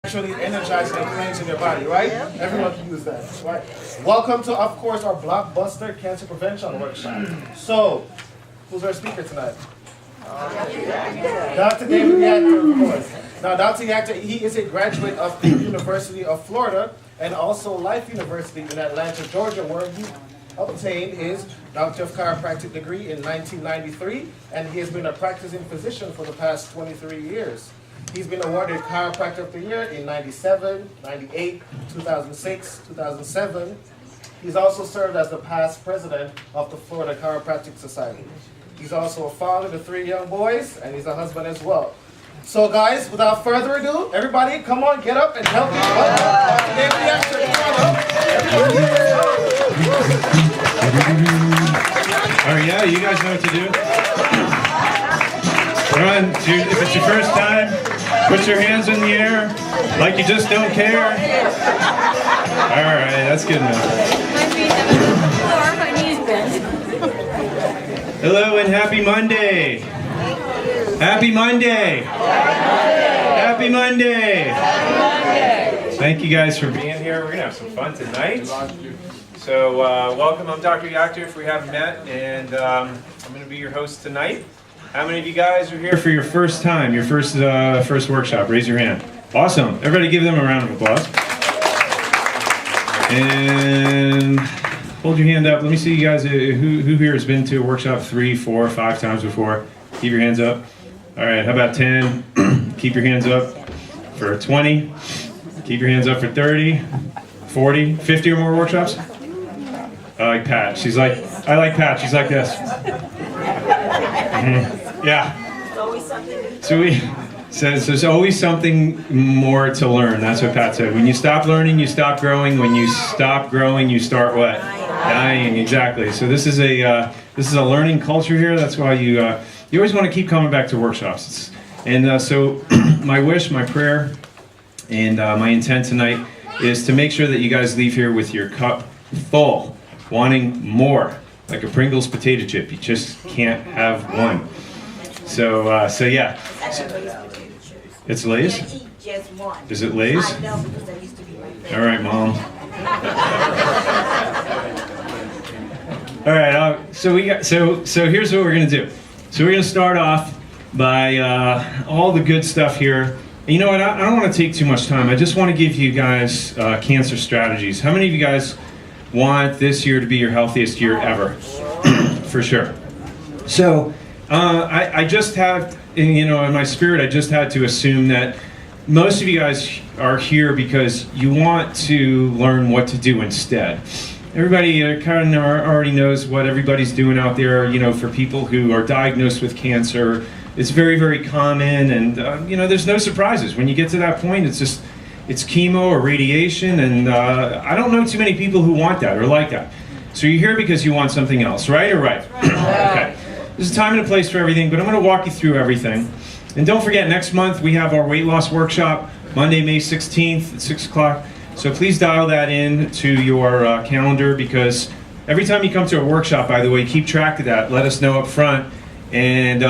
Actually energizing and cleansing your body, right? Everyone can use that, right? Welcome to, of course, our blockbuster cancer prevention workshop. So, who's our speaker tonight? Dr. David Yachter, of course. Now, Dr. Yachter, he is a graduate of the University of Florida and also Life University in Atlanta, Georgia, where he obtained his Doctor of Chiropractic degree in 1993, and he has been a practicing physician for the past 23 years. He's been awarded Chiropractor of the Year in 97, 98, 2006, 2007. He's also served as the past president of the Florida Chiropractic Society. He's also a father to 3 young boys, and he's a husband as well. So guys, without further ado, everybody come on, get up and help me welcome Dr. David Yachter. Oh yeah, you guys know what to do. Come on, if it's your first time, put your hands in the air like you just don't care. All right, that's good enough. My knees bent. Hello and happy Monday. Happy Monday. Happy Monday. Thank you guys for being here. We're gonna have some fun tonight. So welcome, I'm Dr. Yachter if we haven't met, and I'm gonna be your host tonight. How many of you guys are here for your first time, your first workshop? Raise your hand. Awesome. Everybody give them a round of applause. And hold your hand up. Let me see you guys. Who here has been to a workshop 3, 4, 5 times before? Keep your hands up. All right, how about 10? Keep your hands up for 20. Keep your hands up for 30, 40, 50 or more workshops? I like Pat. She's like, I like Pat. She's like this. Yeah. So there's always something more to learn. That's what Pat said. When you stop learning, you stop growing. When you stop growing, you start what? Dying. Exactly. So this is a learning culture here. That's why you always want to keep coming back to workshops. And so my wish, my prayer, and my intent tonight is to make sure that you guys leave here with your cup full, wanting more. Like a Pringles potato chip, you just can't have one. So yeah. It's Lay's? Just one. Is it Lay's? I know because that used to be my favorite. All right, Mom. All right. So here's what we're gonna do. So we're gonna start off by all the good stuff here. And you know what? I don't want to take too much time. I just want to give you guys cancer strategies. How many of you guys want this year to be your healthiest year ever? For sure. So I just have, in my spirit, I just had to assume that most of you guys are here because you want to learn what to do instead. Everybody kind of already knows what everybody's doing out there, for people who are diagnosed with cancer. It's very, very common, and there's no surprises. When you get to that point, it's chemo or radiation, and I don't know too many people who want that or like that. So you're here because you want something else, right or right? Okay. There's a time and a place for everything, but I'm going to walk you through everything. And don't forget, next month we have our weight loss workshop, Monday, May 16th at 6 o'clock. So please dial that in to your calendar, because every time you come to a workshop, by the way, keep track of that. Let us know up front. And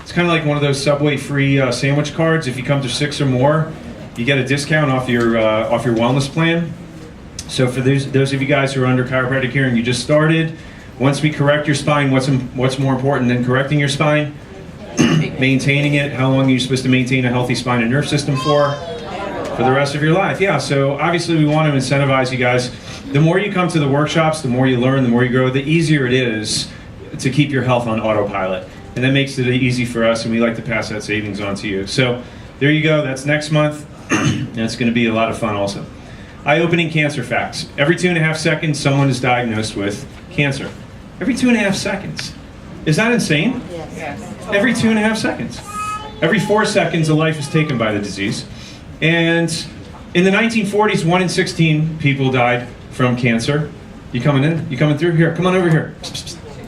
it's kind of like one of those Subway free sandwich cards. If you come to 6 or more, you get a discount off your wellness plan. So for those of you guys who are under chiropractic care and you just started, once we correct your spine, what's more important than correcting your spine? Maintaining it. How long are you supposed to maintain a healthy spine and nerve system for? For the rest of your life. Yeah, so obviously we want to incentivize you guys. The more you come to the workshops, the more you learn, the more you grow, the easier it is to keep your health on autopilot. And that makes it easy for us, and we like to pass that savings on to you. So there you go. That's next month. And it's going to be a lot of fun also. Eye-opening cancer facts. Every 2.5 seconds, someone is diagnosed with cancer. Every 2.5 seconds. Is that insane? Yes. Every 2.5 seconds. Every 4 seconds, a life is taken by the disease. And in the 1940s, 1 in 16 people died from cancer. You coming in? You coming through? Here, come on over here.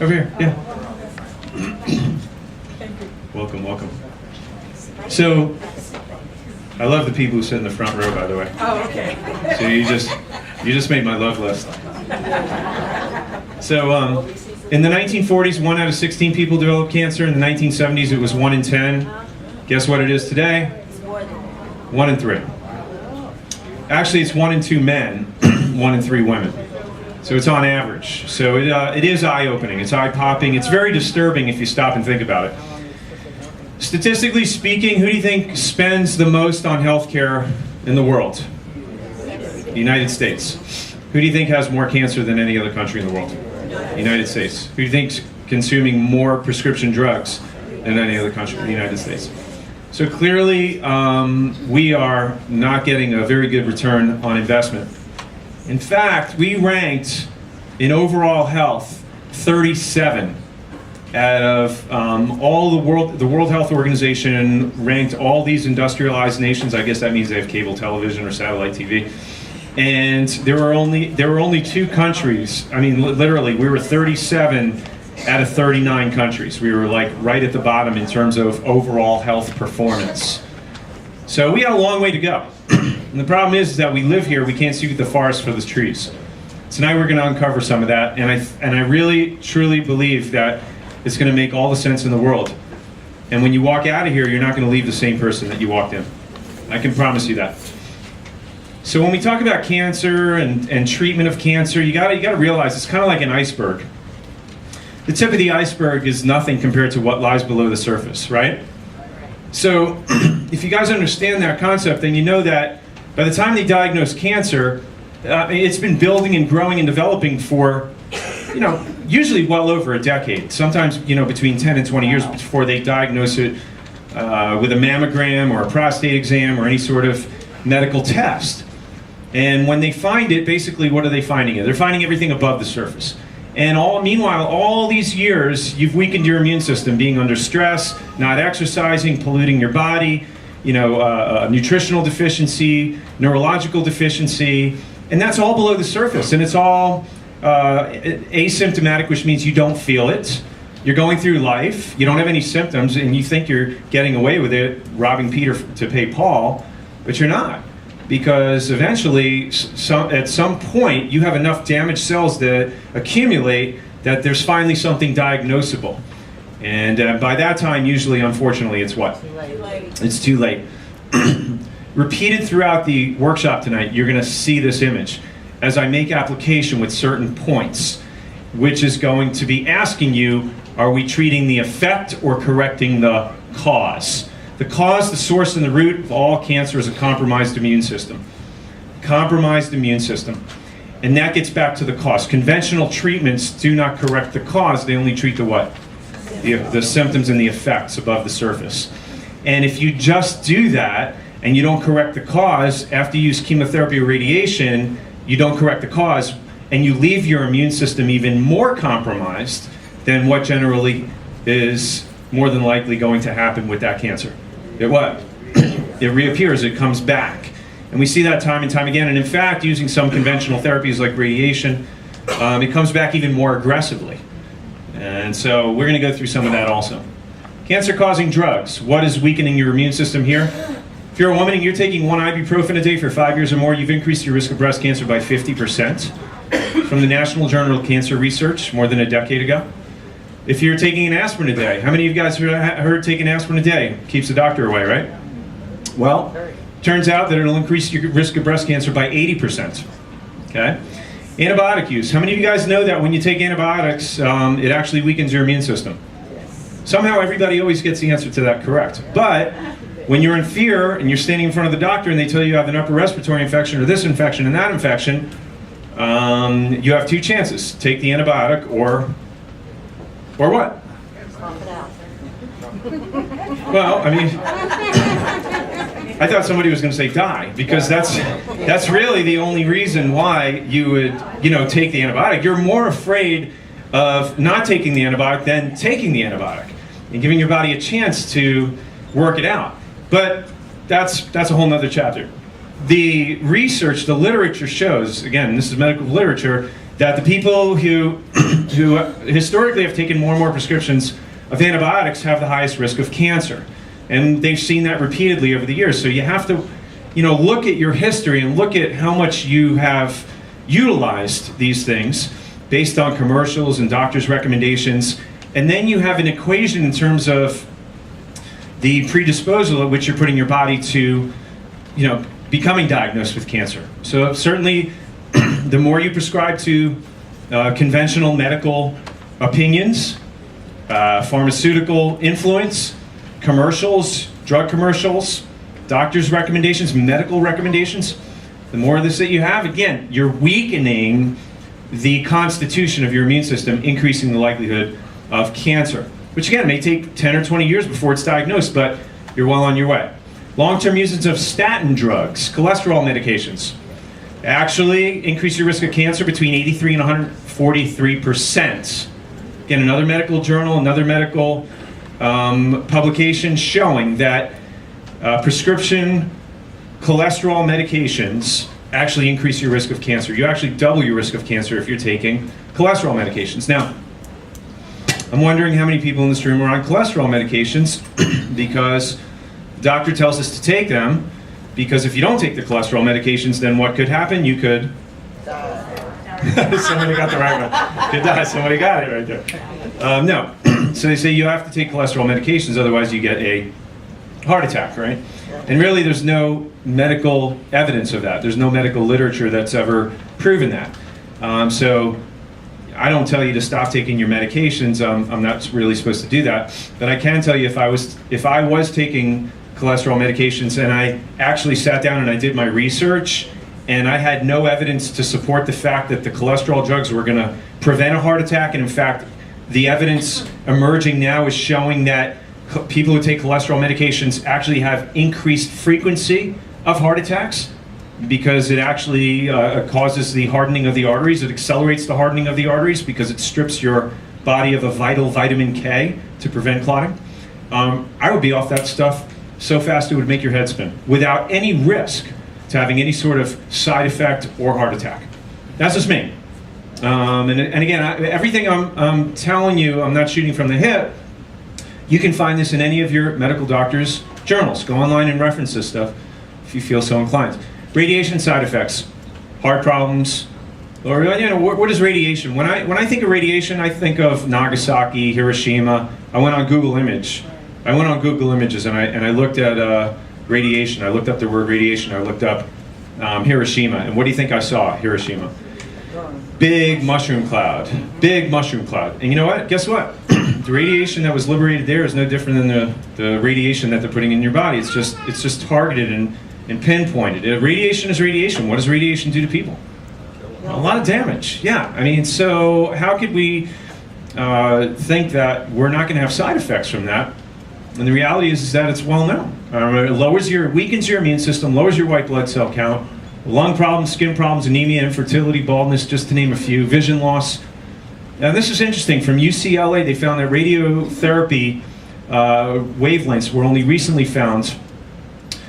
Over here, yeah. Welcome, welcome. So, I love the people who sit in the front row, by the way. Oh, okay. So you just made my love list. So in the 1940s, 1 out of 16 people developed cancer. In the 1970s, it was 1 in 10. Guess what it is today? 1 in 3. Actually, it's 1 in 2 men, 1 in 3 women. So it's on average. So it is eye-opening. It's eye-popping. It's very disturbing if you stop and think about it. Statistically speaking, who do you think spends the most on healthcare in the world? The United States. Who do you think has more cancer than any other country in the world? The United States. Who do you think's consuming more prescription drugs than any other country? The United States. So clearly, we are not getting a very good return on investment. In fact, we ranked in overall health 37 out of all the World Health Organization ranked all these industrialized nations. I guess that means they have cable television or satellite TV. And there were only 2 countries. I mean, literally, we were 37 out of 39 countries. We were like right at the bottom in terms of overall health performance. So we got a long way to go. And the problem is that we live here, we can't see the forest for the trees. Tonight we're going to uncover some of that, and I really, truly believe that it's going to make all the sense in the world. And when you walk out of here, you're not going to leave the same person that you walked in. I can promise you that. So when we talk about cancer and treatment of cancer, you got to realize it's kind of like an iceberg. The tip of the iceberg is nothing compared to what lies below the surface, right? So if you guys understand that concept, then you know that by the time they diagnose cancer, it's been building and growing and developing for, usually well over a decade. Sometimes, between 10 and 20 years before they diagnose it with a mammogram or a prostate exam or any sort of medical test. And when they find it, basically, what are they finding it? They're finding everything above the surface. And meanwhile, all these years, you've weakened your immune system, being under stress, not exercising, polluting your body, nutritional deficiency, neurological deficiency, and that's all below the surface. And it's all asymptomatic, which means you don't feel it. You're going through life, you don't have any symptoms, and you think you're getting away with it, robbing Peter to pay Paul, but you're not. Because eventually, at some point, you have enough damaged cells that accumulate that there's finally something diagnosable. And by that time, usually, unfortunately, it's what? Too late. It's too late. Repeated throughout the workshop tonight, you're going to see this image as I make application with certain points, which is going to be asking you, are we treating the effect or correcting the cause? The cause, the source, and the root of all cancer is a compromised immune system. Compromised immune system. And that gets back to the cause. Conventional treatments do not correct the cause, they only treat the what? The symptoms and the effects above the surface. And if you just do that, and you don't correct the cause, after you use chemotherapy or radiation, you don't correct the cause, and you leave your immune system even more compromised than what generally is more than likely going to happen with that cancer. It what? It reappears, it comes back. And we see that time and time again. And in fact, using some conventional therapies like radiation, it comes back even more aggressively. And so we're going to go through some of that also. Cancer-causing drugs. What is weakening your immune system here? If you're a woman and you're taking 1 ibuprofen a day for 5 years or more, you've increased your risk of breast cancer by 50%. From the National Journal of Cancer Research, more than a decade ago. If you're taking an aspirin a day, how many of you guys heard taking aspirin a day keeps the doctor away, right? Well, turns out that it'll increase your risk of breast cancer by 80%. Okay? Antibiotic use. How many of you guys know that when you take antibiotics, it actually weakens your immune system? Somehow everybody always gets the answer to that correct. But when you're in fear and you're standing in front of the doctor and they tell you have an upper respiratory infection or this infection and that infection, you have 2 chances. Take the antibiotic or what? Cough it out. Well, I mean, I thought somebody was going to say die, because that's really the only reason why you would, take the antibiotic. You're more afraid of not taking the antibiotic than taking the antibiotic and giving your body a chance to work it out. But that's a whole nother chapter. The research, the literature shows, again, this is medical literature, that the people who historically have taken more and more prescriptions of antibiotics have the highest risk of cancer. And they've seen that repeatedly over the years. So you have to, look at your history and look at how much you have utilized these things based on commercials and doctors' recommendations. And then you have an equation in terms of the predisposal at which you're putting your body to, becoming diagnosed with cancer. So certainly, the more you prescribe to conventional medical opinions, pharmaceutical influence, commercials, drug commercials, doctors' recommendations, medical recommendations, the more of this that you have, again, you're weakening the constitution of your immune system, increasing the likelihood of cancer, which again may take 10 or 20 years before it's diagnosed, but you're well on your way. Long-term usage of statin drugs, cholesterol medications, actually increase your risk of cancer between 83 and 143%. Again, another medical journal, another medical publication showing that prescription cholesterol medications actually increase your risk of cancer. You actually double your risk of cancer if you're taking cholesterol medications. Now, I'm wondering how many people in this room are on cholesterol medications because the doctor tells us to take them, because if you don't take the cholesterol medications, then what could happen? You could somebody got the right one. Could die. Somebody got it right there. No. So they say you have to take cholesterol medications, otherwise you get a heart attack, right? And really there's no medical evidence of that. There's no medical literature that's ever proven that. So I don't tell you to stop taking your medications. I'm not really supposed to do that. But I can tell you if I was taking cholesterol medications and I actually sat down and I did my research and I had no evidence to support the fact that the cholesterol drugs were going to prevent a heart attack, and in fact the evidence emerging now is showing that people who take cholesterol medications actually have increased frequency of heart attacks because it actually causes the hardening of the arteries. It accelerates the hardening of the arteries because it strips your body of a vital vitamin K to prevent clotting. I would be off that stuff so fast it would make your head spin without any risk to having any sort of side effect or heart attack. That's just me. And again, everything I'm telling you, I'm not shooting from the hip. You can find this in any of your medical doctor's journals. Go online and reference this stuff if you feel so inclined. Radiation side effects, heart problems, or what is radiation? When I think of radiation, I think of Nagasaki, Hiroshima. I went on Google Images and I looked at radiation. I looked up the word radiation. I looked up Hiroshima, and what do you think I saw? Hiroshima. Big mushroom cloud. And you know what? Guess what? The radiation that was liberated there is no different than the radiation that they're putting in your body. It's just targeted and pinpointed. Radiation is radiation. What does radiation do to people? A lot of damage. Yeah. I mean, so how could we think that we're not going to have side effects from that? And the reality is that it's well known. It weakens your immune system, lowers your white blood cell count, lung problems, skin problems, anemia, infertility, baldness, just to name a few, vision loss. Now this is interesting. From UCLA, they found that radiotherapy wavelengths were only recently found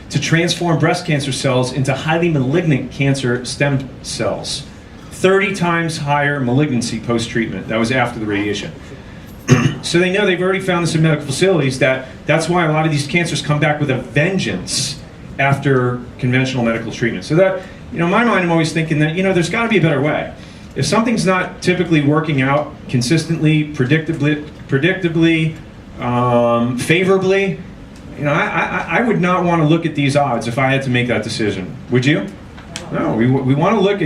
to transform breast cancer cells into highly malignant cancer stem cells. 30 times higher malignancy post-treatment. That was after the radiation. So they know, they've already found this in medical facilities, that's why a lot of these cancers come back with a vengeance after conventional medical treatment. So that, in my mind, I'm always thinking that, there's got to be a better way. If something's not typically working out consistently, predictably, favorably, I would not want to look at these odds if I had to make that decision. Would you? No, we want to look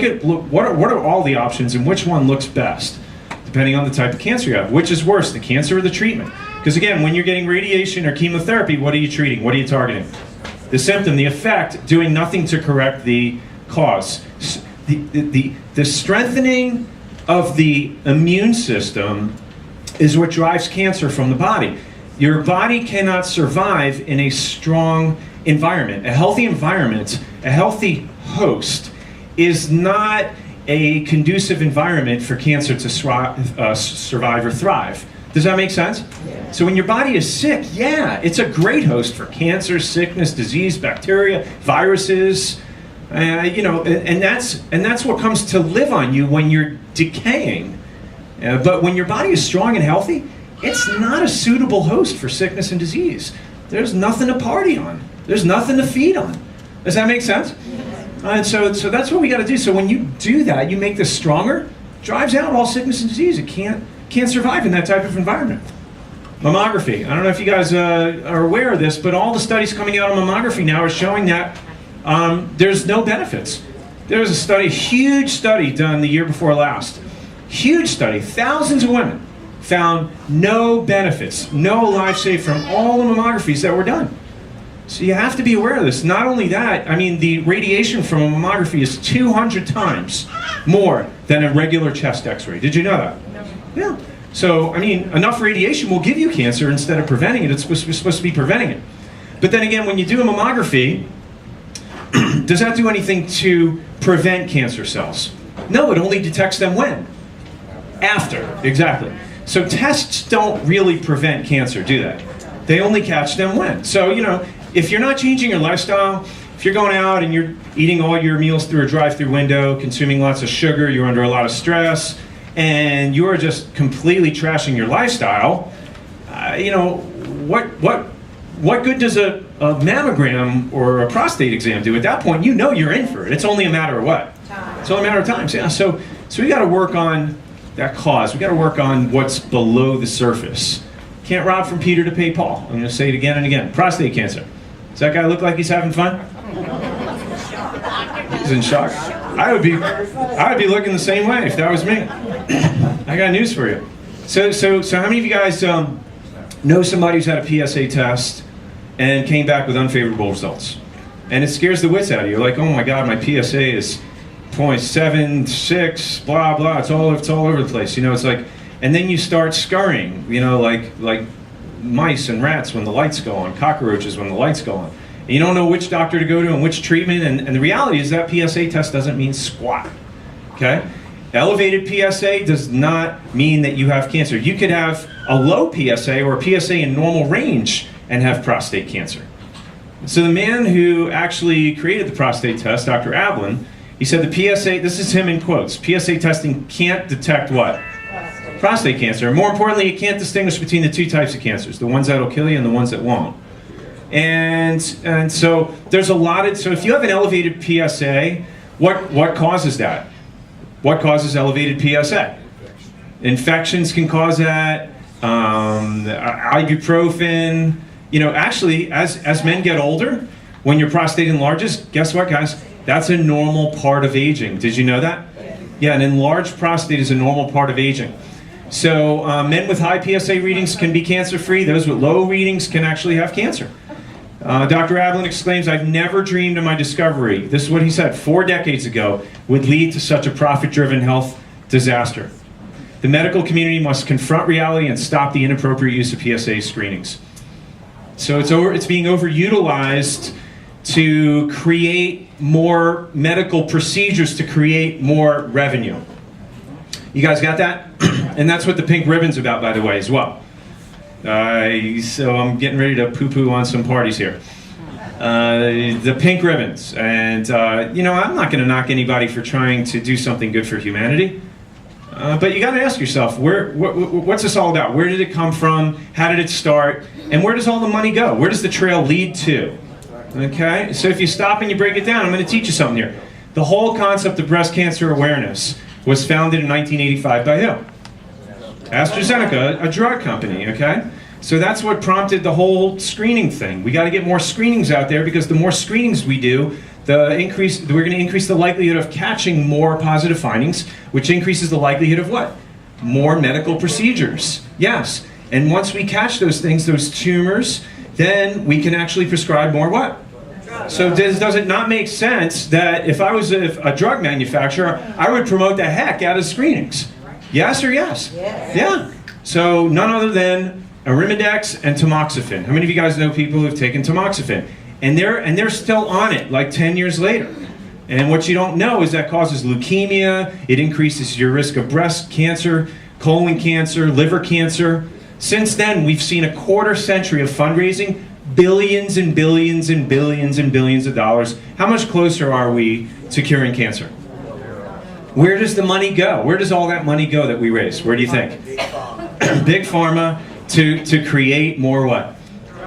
at what are all the options and which one looks best, depending on the type of cancer you have. Which is worse, the cancer or the treatment? Because again, when you're getting radiation or chemotherapy, what are you treating? What are you targeting? The symptom, the effect, doing nothing to correct the cause. The strengthening of the immune system is what drives cancer from the body. Your body cannot survive in a strong environment. A healthy environment, a healthy host, is not a conducive environment for cancer to survive or thrive. Does that make sense? Yeah. So when your body is sick, yeah, it's a great host for cancer, sickness, disease, bacteria, viruses, and that's what comes to live on you when you're decaying. But when your body is strong and healthy, it's not a suitable host for sickness and disease. There's nothing to party on. There's nothing to feed on. Does that make sense? And so that's what we got to do. So when you do that, you make this stronger, drives out all sickness and disease. It can't survive in that type of environment. Mammography. I don't know if you guys are aware of this, but all the studies coming out on mammography now are showing that there's no benefits. There was a study, huge study done the year before last. Huge study, thousands of women found no benefits, no life saved from all the mammographies that were done. So you have to be aware of this. Not only that, I mean, the radiation from a mammography is 200 times more than a regular chest x-ray. Did you know that? Yeah. So, I mean, enough radiation will give you cancer instead of preventing it. It's supposed to be preventing it. But then again, when you do a mammography, does that do anything to prevent cancer cells? No, it only detects them when? After, exactly. So tests don't really prevent cancer, do they? They only catch them when. So, you know, if you're not changing your lifestyle, if you're going out and you're eating all your meals through a drive-through window, consuming lots of sugar, you're under a lot of stress, and you're just completely trashing your lifestyle, you know, what good does a mammogram or a prostate exam do? At that point, you know you're in for it. It's only a matter of what? Time. It's only a matter of time. Yeah. So we got to work on that cause. We got to work on what's below the surface. Can't rob from Peter to pay Paul. I'm going to say it again and again. Prostate cancer. Does that guy look like he's having fun? He's in shock. I would be looking the same way if that was me. I got news for you. So how many of you guys know somebody who's had a PSA test and came back with unfavorable results? And it scares the wits out of you. Like, oh my God, my PSA is 0.76, blah blah. It's all over the place. You know, it's like, and then you start scurrying. You know, like mice and rats when the lights go on, cockroaches when the lights go on. And you don't know which doctor to go to and which treatment. And the reality is that PSA test doesn't mean squat. Okay. Elevated PSA does not mean that you have cancer. You could have a low PSA or a PSA in normal range and have prostate cancer. So the man who actually created the prostate test, Dr. Ablin, he said the PSA, this is him in quotes, PSA testing can't detect what? Prostate cancer. More importantly, it can't distinguish between the two types of cancers, the ones that'll kill you and the ones that won't. And so there's a lot of, so if you have an elevated PSA, what causes that? What causes elevated PSA? Infections can cause that, ibuprofen. You know, actually, as men get older, when your prostate enlarges, guess what, guys? That's a normal part of aging. Did you know that? Yeah, an enlarged prostate is a normal part of aging. So men with high PSA readings can be cancer-free. Those with low readings can actually have cancer. Dr. Ablin exclaims, I've never dreamed of my discovery. This is what he said 4 decades ago would lead to such a profit-driven health disaster. The medical community must confront reality and stop the inappropriate use of PSA screenings. So it's being overutilized to create more medical procedures to create more revenue. You guys got that? And that's what the pink ribbon's about, by the way, as well. So I'm getting ready to poo-poo on some parties here. The pink ribbons. And, you know, I'm not going to knock anybody for trying to do something good for humanity. But you got to ask yourself, what's this all about? Where did it come from? How did it start? And where does all the money go? Where does the trail lead to? Okay? So if you stop and you break it down, I'm going to teach you something here. The whole concept of breast cancer awareness was founded in 1985 by who? AstraZeneca, a drug company, okay? So that's what prompted the whole screening thing. We got to get more screenings out there because the more screenings we do, we're going to increase the likelihood of catching more positive findings, which increases the likelihood of what? More medical procedures. Yes. And once we catch those things, those tumors, then we can actually prescribe more what? So does it not make sense that if I was a drug manufacturer, I would promote the heck out of screenings? Yes or yes? Yes. Yeah. So none other than Arimidex and tamoxifen. How many of you guys know people who've taken tamoxifen? And they're still on it like 10 years later. And what you don't know is that causes leukemia, it increases your risk of breast cancer, colon cancer, liver cancer. Since then, we've seen a quarter century of fundraising, billions and billions and billions and billions of dollars. How much closer are we to curing cancer? Where does the money go? Where does all that money go that we raise? Where do you think? Big Pharma to create more what?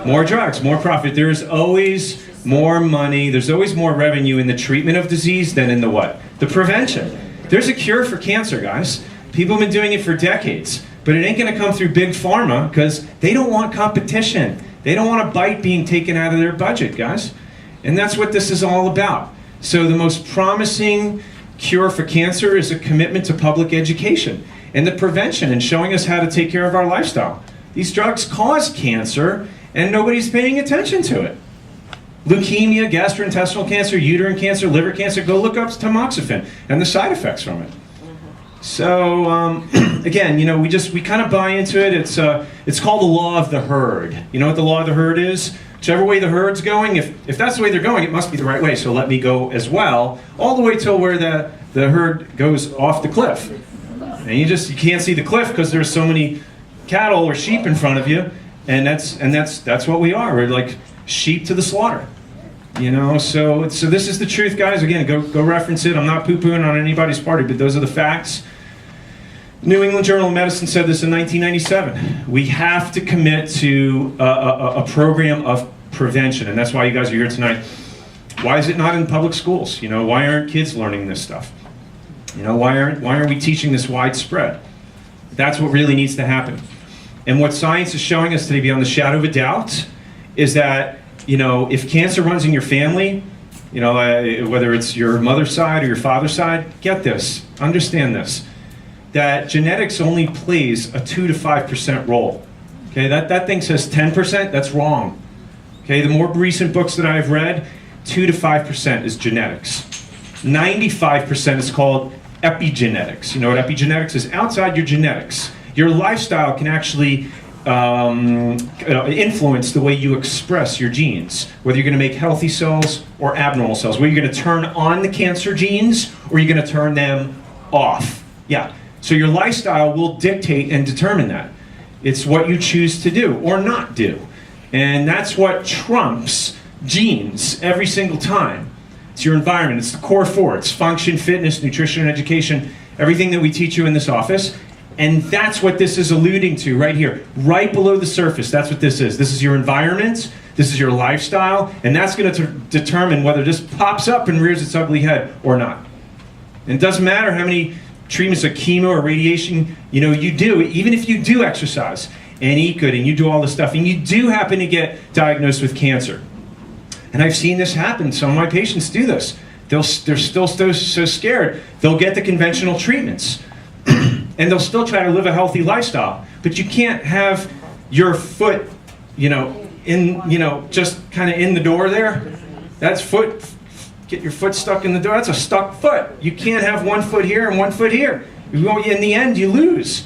More drugs, more profit. There's always more money, there's always more revenue in the treatment of disease than in the what? The prevention. There's a cure for cancer, guys. People have been doing it for decades, but it ain't gonna come through Big Pharma because they don't want competition. They don't want a bite being taken out of their budget, guys. And that's what this is all about. So the most promising cure for cancer is a commitment to public education and the prevention and showing us how to take care of our lifestyle. These drugs cause cancer and nobody's paying attention to it. Leukemia, gastrointestinal cancer, uterine cancer, liver cancer, go look up tamoxifen and the side effects from it. So again, you know, we kind of buy into it. It's called the law of the herd. You know what the law of the herd is? Whichever way the herd's going, if that's the way they're going, it must be the right way. So let me go as well, all the way till where the herd goes off the cliff. And you can't see the cliff because there's so many cattle or sheep in front of you, and that's what we are. We're like sheep to the slaughter. You know, so this is the truth, guys. Again, go reference it. I'm not poo-pooing on anybody's party, but those are the facts. New England Journal of Medicine said this in 1997. We have to commit to a program of prevention, and that's why you guys are here tonight. Why is it not in public schools? You know, why aren't kids learning this stuff? You know, why aren't we teaching this widespread? That's what really needs to happen. And what science is showing us today, beyond the shadow of a doubt, is that, you know, if cancer runs in your family, you know, whether it's your mother's side or your father's side, get this, understand this, that genetics only plays a 2 to 5% role. Okay, that thing says 10%, that's wrong. Okay, the more recent books that I've read, 2 to 5% is genetics. 95% is called epigenetics. You know what epigenetics is? Outside your genetics. Your lifestyle can actually influence the way you express your genes, whether you're going to make healthy cells or abnormal cells, whether you're going to turn on the cancer genes or you're going to turn them off. Yeah, so your lifestyle will dictate and determine that. It's what you choose to do or not do. And that's what trumps genes every single time. It's your environment, it's the core four, it's function, fitness, nutrition, and education, everything that we teach you in this office. And that's what this is alluding to right here, right below the surface. That's what this is. This is your environment, this is your lifestyle, and that's going to determine whether this pops up and rears its ugly head or not. And it doesn't matter how many treatments of chemo or radiation, you know, you do, even if you do exercise and eat good and you do all this stuff, and you do happen to get diagnosed with cancer. And I've seen this happen. Some of my patients do this. They're still so scared. They'll get the conventional treatments. And they'll still try to live a healthy lifestyle. But you can't have your foot, you know, just kind of in the door there. That's foot, get your foot stuck in the door. That's a stuck foot. You can't have one foot here and one foot here. In the end, you lose.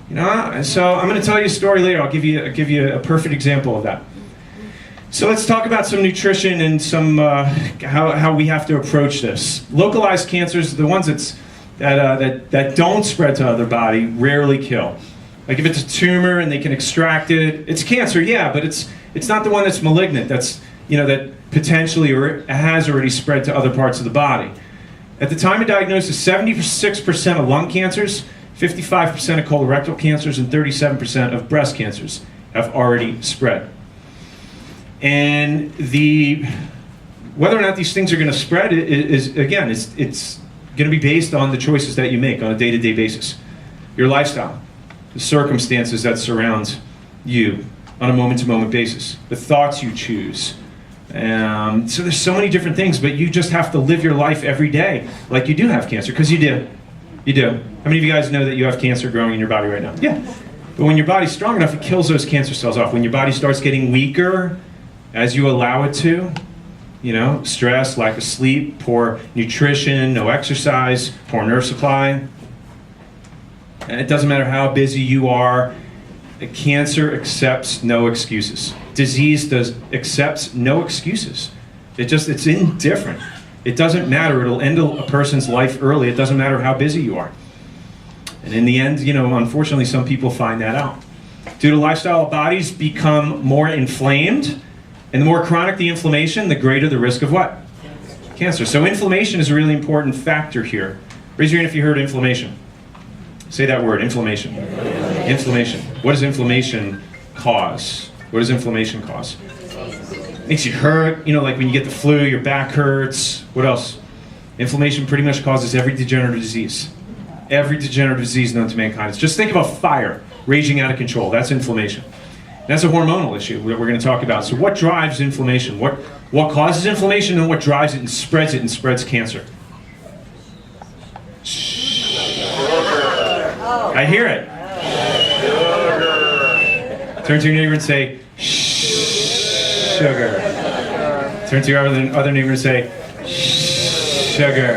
You know, and so I'm going to tell you a story later. I'll give you a perfect example of that. So let's talk about some nutrition and some how we have to approach this. Localized cancers, the ones that don't spread to other body, rarely kill. Like if it's a tumor and they can extract it, it's cancer, yeah, but it's not the one that's malignant. That's, you know, that potentially or has already spread to other parts of the body. At the time of diagnosis, 76% of lung cancers, 55% of colorectal cancers, and 37% of breast cancers have already spread. And whether or not these things are going to spread is again, it's going to be based on the choices that you make on a day-to-day basis. Your lifestyle, the circumstances that surround you on a moment-to-moment basis, the thoughts you choose. So there's so many different things, but you just have to live your life every day like you do have cancer, because you do. You do. How many of you guys know that you have cancer growing in your body right now? Yeah. But when your body's strong enough, it kills those cancer cells off. When your body starts getting weaker, as you allow it to, you know, stress, lack of sleep, poor nutrition, no exercise, poor nerve supply. And it doesn't matter how busy you are, cancer accepts no excuses. Disease accepts no excuses. It's indifferent. It doesn't matter. It'll end a person's life early. It doesn't matter how busy you are. And in the end, you know, unfortunately, some people find that out. Due to lifestyle, bodies become more inflamed. And the more chronic the inflammation, the greater the risk of what? Cancer. So inflammation is a really important factor here. Raise your hand if you heard inflammation. Say that word, inflammation. Inflammation. What does inflammation cause? What does inflammation cause? Makes you hurt, you know, like when you get the flu, your back hurts. What else? Inflammation pretty much causes every degenerative disease. Every degenerative disease known to mankind. Just think about fire raging out of control. That's inflammation. That's a hormonal issue that we're going to talk about. So what drives inflammation? What What causes inflammation and what drives it and spreads cancer? I hear it. Turn to your neighbor and say, sugar. Turn to your other neighbor and say, sugar.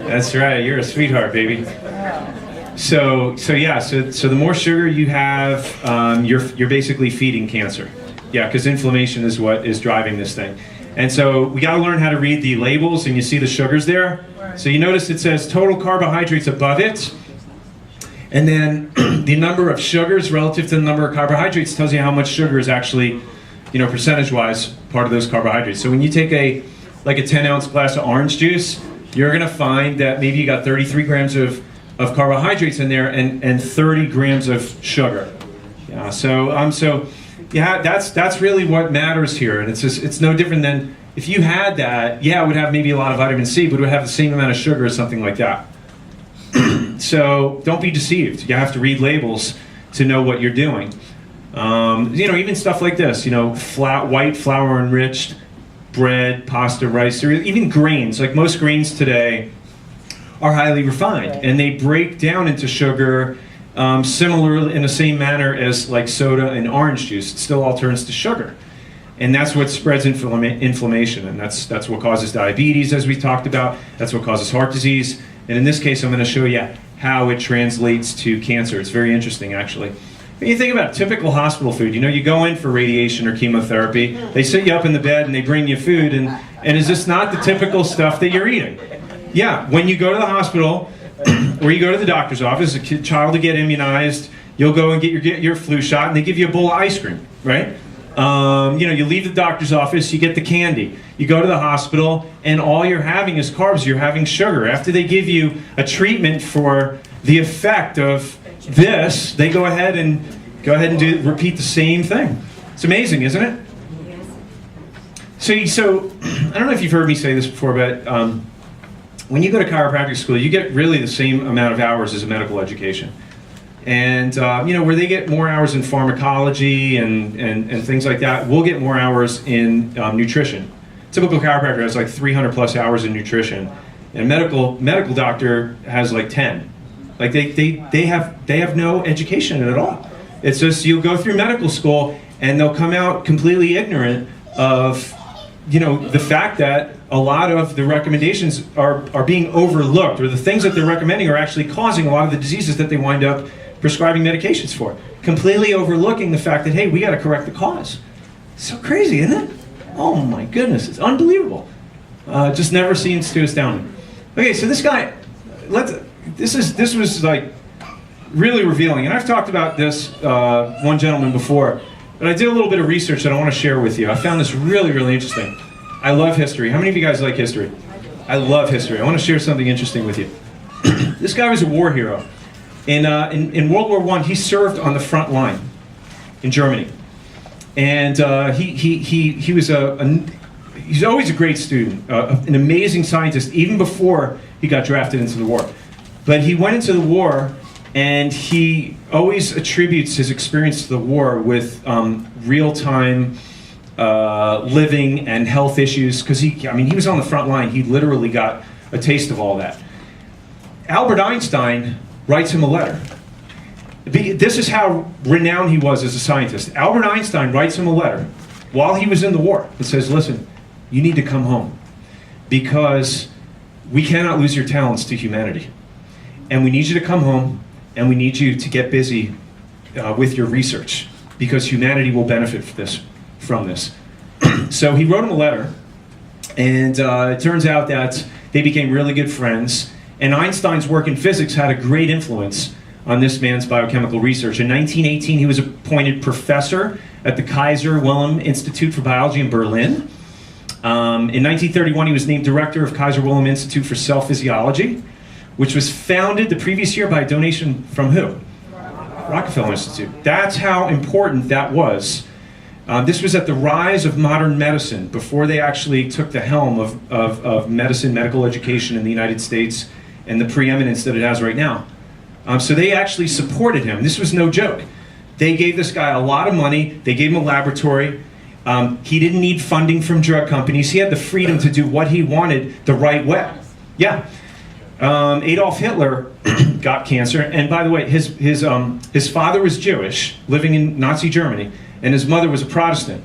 That's right, you're a sweetheart, baby. So the more sugar you have, you're basically feeding cancer. Yeah, because inflammation is what is driving this thing. And so we got to learn how to read the labels, and you see the sugars there. So you notice it says total carbohydrates above it, and then the number of sugars relative to the number of carbohydrates tells you how much sugar is actually, percentage-wise, part of those carbohydrates. So when you take a 10-ounce glass of orange juice, you're going to find that maybe you got 33 grams of carbohydrates in there and 30 grams of sugar. Yeah, that's really what matters here, and it's no different than if you had that. Yeah, it would have maybe a lot of vitamin C, but it would have the same amount of sugar as something like that. So don't be deceived. You have to read labels to know what you're doing. Even stuff like this. White flour enriched bread, pasta, rice, or even grains. Like most grains today are highly refined, and they break down into sugar. Similar in the same manner as like soda and orange juice. It still all turns to sugar. And that's what spreads inflammation, and that's what causes diabetes, as we talked about. That's what causes heart disease. And in this case, I'm going to show you how it translates to cancer. It's very interesting, actually. When you think about typical hospital food, you go in for radiation or chemotherapy, they sit you up in the bed and they bring you food, and is this not the typical stuff that you're eating? Yeah, when you go to the hospital, or you go to the doctor's office, a child to get immunized, you'll go and get your flu shot, and they give you a bowl of ice cream, right? You leave the doctor's office, you get the candy. You go to the hospital, and all you're having is carbs. You're having sugar. After they give you a treatment for the effect of this, they go ahead and repeat the same thing. It's amazing, isn't it? So I don't know if you've heard me say this before, but when you go to chiropractic school, you get really the same amount of hours as a medical education. And, where they get more hours in pharmacology and things like that, we'll get more hours in nutrition. Typical chiropractor has like 300 plus hours in nutrition, and a medical doctor has like 10. Like they have no education at all. It's just you'll go through medical school and they'll come out completely ignorant of the fact that a lot of the recommendations are being overlooked, or the things that they're recommending are actually causing a lot of the diseases that they wind up prescribing medications for. Completely overlooking the fact that, hey, we got to correct the cause. So crazy, isn't it? Oh my goodness, it's unbelievable. Just never seems too astounding. Okay, so this guy, this was like really revealing, and I've talked about this one gentleman before, but I did a little bit of research that I want to share with you. I found this really, really interesting. I love history. How many of you guys like history? I love history. I want to share something interesting with you. This guy was a war hero. In World War I, he served on the front line in Germany. And he was he's always a great student, an amazing scientist, even before he got drafted into the war. But he went into the war, and he always attributes his experience to the war with real-time living and health issues, because he was on the front line. He literally got a taste of all that. Albert Einstein writes him a letter. This is how renowned he was as a scientist. Albert Einstein writes him a letter while he was in the war. It says, listen, you need to come home, because we cannot lose your talents to humanity. And we need you to come home, and we need you to get busy with your research, because humanity will benefit from this. So he wrote him a letter, and it turns out that they became really good friends, and Einstein's work in physics had a great influence on this man's biochemical research. In 1918, he was appointed professor at the Kaiser Wilhelm Institute for Biology in Berlin. In 1931, he was named director of Kaiser Wilhelm Institute for Cell Physiology, which was founded the previous year by a donation from who? Rockefeller Institute. That's how important that was. This was at the rise of modern medicine, before they actually took the helm of medicine, medical education in the United States, and the preeminence that it has right now. So they actually supported him. This was no joke. They gave this guy a lot of money. They gave him a laboratory. He didn't need funding from drug companies. He had the freedom to do what he wanted the right way. Yeah. Adolf Hitler got cancer, and by the way, his father was Jewish, living in Nazi Germany, and his mother was a Protestant.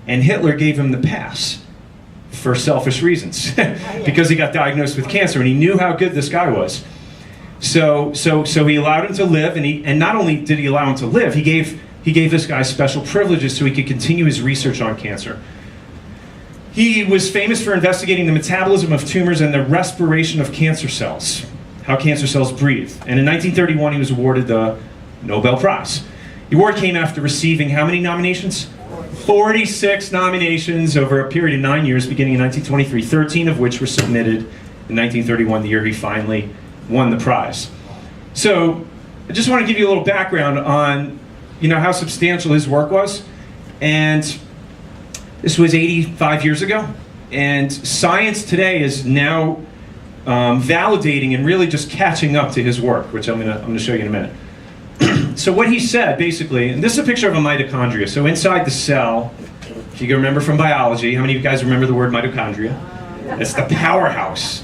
And Hitler gave him the pass for selfish reasons, because he got diagnosed with cancer, and he knew how good this guy was. So he allowed him to live, and not only did he allow him to live, he gave this guy special privileges so he could continue his research on cancer. He was famous for investigating the metabolism of tumors and the respiration of cancer cells, how cancer cells breathe. And in 1931, he was awarded the Nobel Prize. The award came after receiving how many nominations? 46 nominations over a period of 9 years, beginning in 1923, 13 of which were submitted in 1931, the year he finally won the prize. So I just want to give you a little background on, how substantial his work was. And this was 85 years ago, and science today is now validating and really just catching up to his work, which I'm gonna show you in a minute. So what he said, basically, and this is a picture of a mitochondria. So inside the cell, if you can remember from biology, how many of you guys remember the word mitochondria? It's the powerhouse.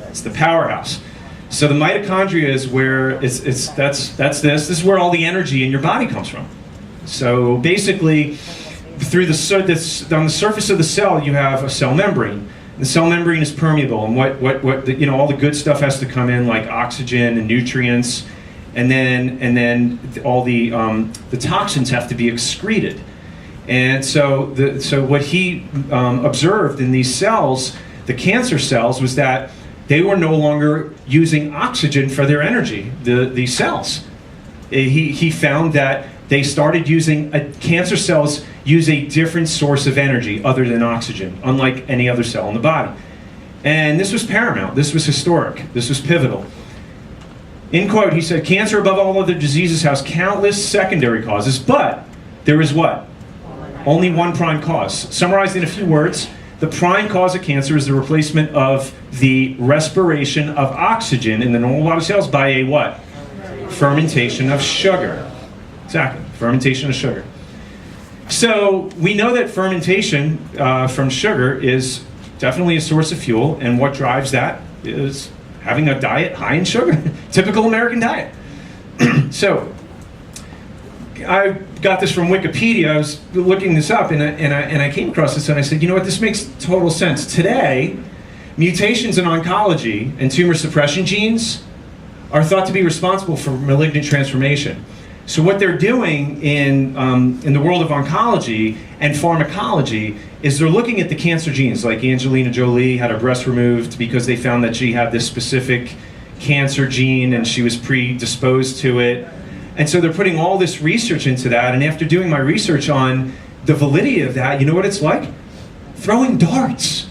It's the powerhouse. So the mitochondria is where that's this is where all the energy in your body comes from. So basically, through on the surface of the cell, you have a cell membrane. The cell membrane is permeable, and all the good stuff has to come in, like oxygen and nutrients, and then all the toxins have to be excreted. And so what he observed in these cells, the cancer cells, was that they were no longer using oxygen for their energy. These cells, he found that they started using cancer cells use a different source of energy other than oxygen, unlike any other cell in the body. And this was paramount. This was historic. This was pivotal. In quote, he said, "Cancer, above all other diseases, has countless secondary causes, but there is what? Only one prime cause." Summarized in a few words, the prime cause of cancer is the replacement of the respiration of oxygen in the normal body cells by a what? Fermentation of sugar. Exactly, fermentation of sugar. So we know that fermentation from sugar is definitely a source of fuel, and what drives that is having a diet high in sugar, typical American diet. So I got this from Wikipedia. I was looking this up, and I came across this, and I said, you know what, this makes total sense. Today, mutations in oncology and tumor suppression genes are thought to be responsible for malignant transformation. So what they're doing in the world of oncology and pharmacology is they're looking at the cancer genes, like Angelina Jolie had her breast removed because they found that she had this specific cancer gene and she was predisposed to it. And so they're putting all this research into that, and after doing my research on the validity of that, you know what it's like? Throwing darts.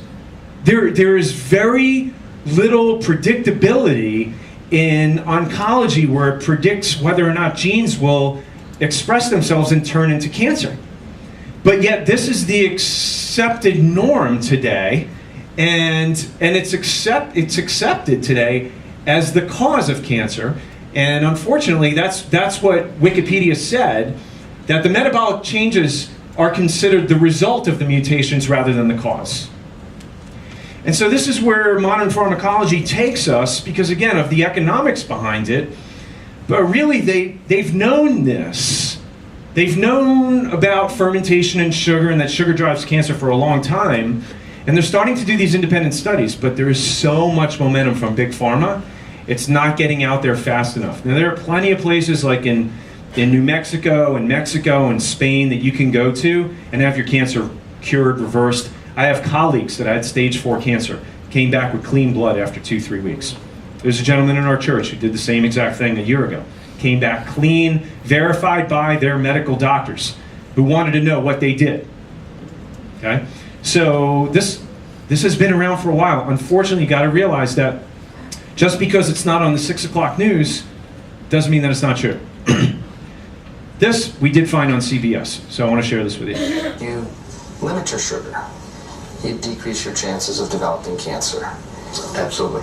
There is very little predictability in oncology where it predicts whether or not genes will express themselves and turn into cancer. But yet this is the accepted norm today, and it's accepted today as the cause of cancer. And unfortunately, that's what Wikipedia said, that the metabolic changes are considered the result of the mutations rather than the cause. And so this is where modern pharmacology takes us, because again, of the economics behind it, but really they've known this. They've known about fermentation and sugar, and that sugar drives cancer for a long time, and they're starting to do these independent studies, but there is so much momentum from Big Pharma, it's not getting out there fast enough. Now there are plenty of places like in New Mexico and Spain that you can go to and have your cancer cured, reversed. I have colleagues that had stage 4 cancer, came back with clean blood after 2-3 weeks. There's a gentleman in our church who did the same exact thing a year ago. Came back clean, verified by their medical doctors who wanted to know what they did. Okay? So this has been around for a while. Unfortunately, you got to realize that just because it's not on the 6 o'clock news doesn't mean that it's not true. This we did find on CBS, so I want to share this with you. You limit your sugar, you decrease your chances of developing cancer. Absolutely.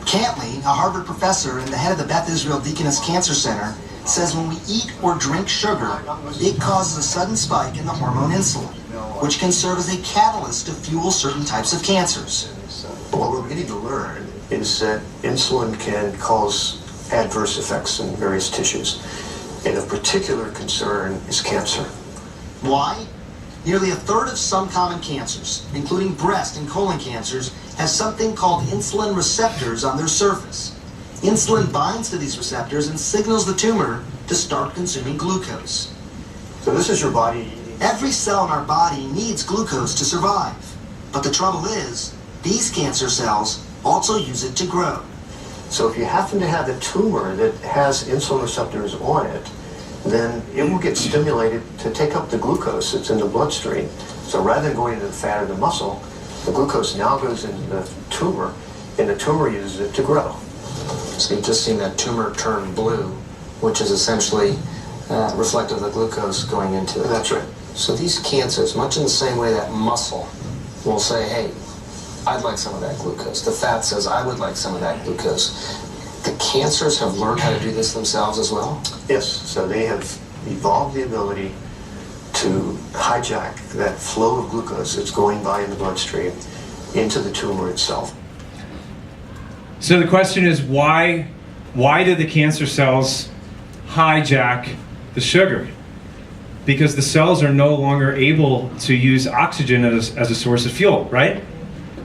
Cantley, a Harvard professor and the head of the Beth Israel Deaconess Cancer Center, says when we eat or drink sugar, it causes a sudden spike in the hormone insulin. which can serve as a catalyst to fuel certain types of cancers. What we're beginning to learn is that insulin can cause adverse effects in various tissues. And of particular concern is cancer. Why? Nearly a third of some common cancers, including breast and colon cancers, has something called insulin receptors on their surface. Insulin binds to these receptors and signals the tumor to start consuming glucose. So this is your body. Every cell in our body needs glucose to survive. But the trouble is, these cancer cells also use it to grow. So if you happen to have a tumor that has insulin receptors on it, then it will get stimulated to take up the glucose that's in the bloodstream. So rather than going into the fat or the muscle, the glucose now goes into the tumor, and the tumor uses it to grow. So you've just seen that tumor turn blue, which is essentially reflective of the glucose going into it. That's right. So these cancers, much in the same way that muscle will say, hey, I'd like some of that glucose. The fat says, I would like some of that glucose. The cancers have learned how to do this themselves as well? Yes, so they have evolved the ability to hijack that flow of glucose that's going by in the bloodstream into the tumor itself. So the question is, why do the cancer cells hijack the sugar? Because the cells are no longer able to use oxygen as a source of fuel, right?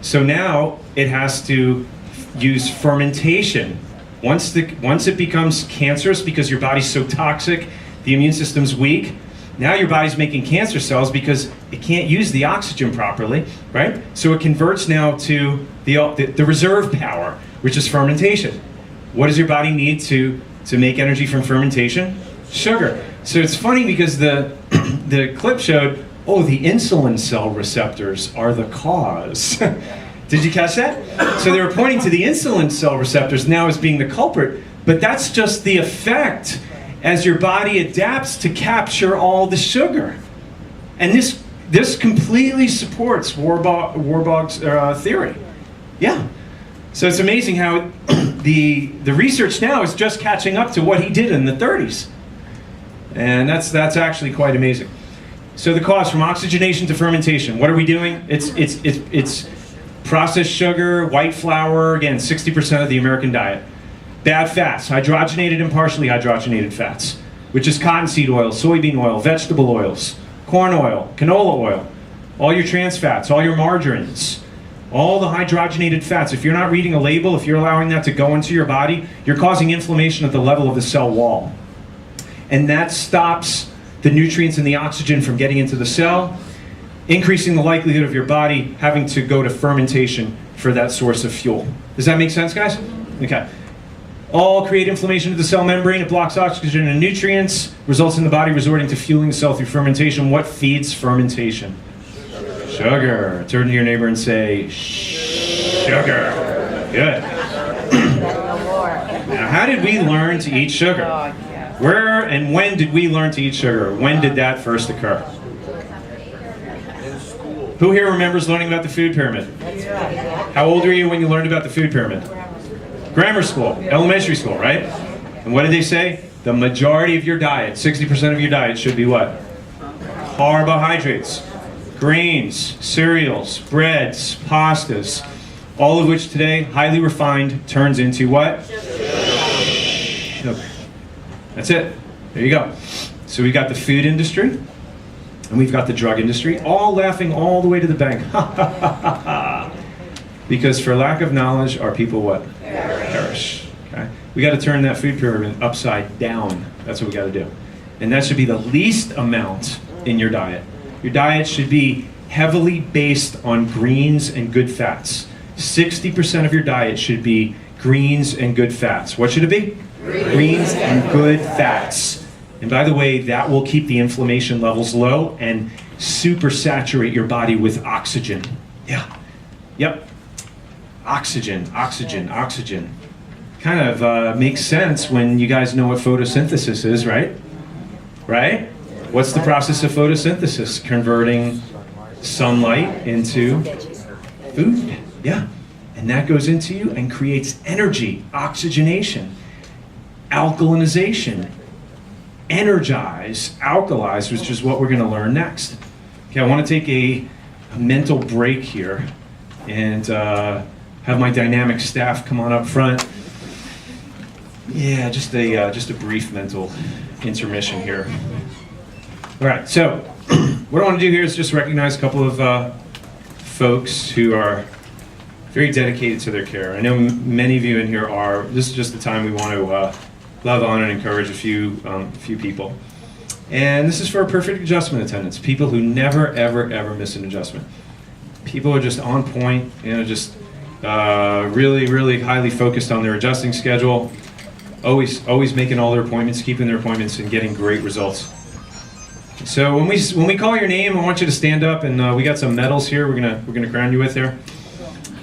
So now it has to use fermentation. Once it becomes cancerous because your body's so toxic, the immune system's weak, now your body's making cancer cells because it can't use the oxygen properly, right? So it converts now to the reserve power, which is fermentation. What does your body need to make energy from fermentation? Sugar. So it's funny because the clip showed, oh, the insulin cell receptors are the cause. Did you catch that? So they were pointing to the insulin cell receptors now as being the culprit, but that's just the effect as your body adapts to capture all the sugar. And this completely supports Warbaugh's theory. Yeah. So it's amazing how the research now is just catching up to what he did in the 30s. And that's actually quite amazing. So the cause from oxygenation to fermentation, what are we doing? It's processed sugar, white flour, again, 60% of the American diet. Bad fats, hydrogenated and partially hydrogenated fats, which is cottonseed oil, soybean oil, vegetable oils, corn oil, canola oil, all your trans fats, all your margarines, all the hydrogenated fats. If you're not reading a label, if you're allowing that to go into your body, you're causing inflammation at the level of the cell wall. And that stops the nutrients and the oxygen from getting into the cell, increasing the likelihood of your body having to go to fermentation for that source of fuel. Does that make sense, guys? Okay. All create inflammation of the cell membrane. It blocks oxygen and nutrients, results in the body resorting to fueling the cell through fermentation. What feeds fermentation? Sugar. Turn to your neighbor and say, sugar. Good. Now, how did we learn to eat sugar? Where and when did we learn to eat sugar? When did that first occur? Who here remembers learning about the food pyramid? How old were you when you learned about the food pyramid? Grammar school, elementary school, right? And what did they say? The majority of your diet, 60% of your diet should be what? Carbohydrates, grains, cereals, breads, pastas, all of which today, highly refined, turns into what? Sugar. That's it. There you go. So we've got the food industry, and we've got the drug industry, all laughing all the way to the bank. Because for lack of knowledge, our people what? Perish. Okay? We got to turn that food pyramid upside down. That's what we got to do. And that should be the least amount in your diet. Your diet should be heavily based on greens and good fats. 60% of your diet should be greens and good fats. What should it be? Greens and good fats. And by the way, that will keep the inflammation levels low and super saturate your body with oxygen. Yeah. Yep. Oxygen, oxygen, oxygen. Kind of makes sense when you guys know what photosynthesis is, right? Right? What's the process of photosynthesis? Converting sunlight into food. Yeah. And that goes into you and creates energy, oxygenation, alkalinization, energize, alkalize, which is what we're going to learn next. Okay, I want to take a mental break here and have my dynamic staff come on up front. Yeah, just a brief mental intermission here. All right, so what I want to do here is just recognize a couple of folks who are very dedicated to their care. I know many of you in here are. This is just the time we want to love on and encourage a few people. And this is for perfect adjustment attendants, people who never, ever, ever miss an adjustment. People are just on point, just really, really highly focused on their adjusting schedule, always making all their appointments, keeping their appointments, and getting great results. So when we call your name, I want you to stand up, and we got some medals here. We're gonna crown you with here.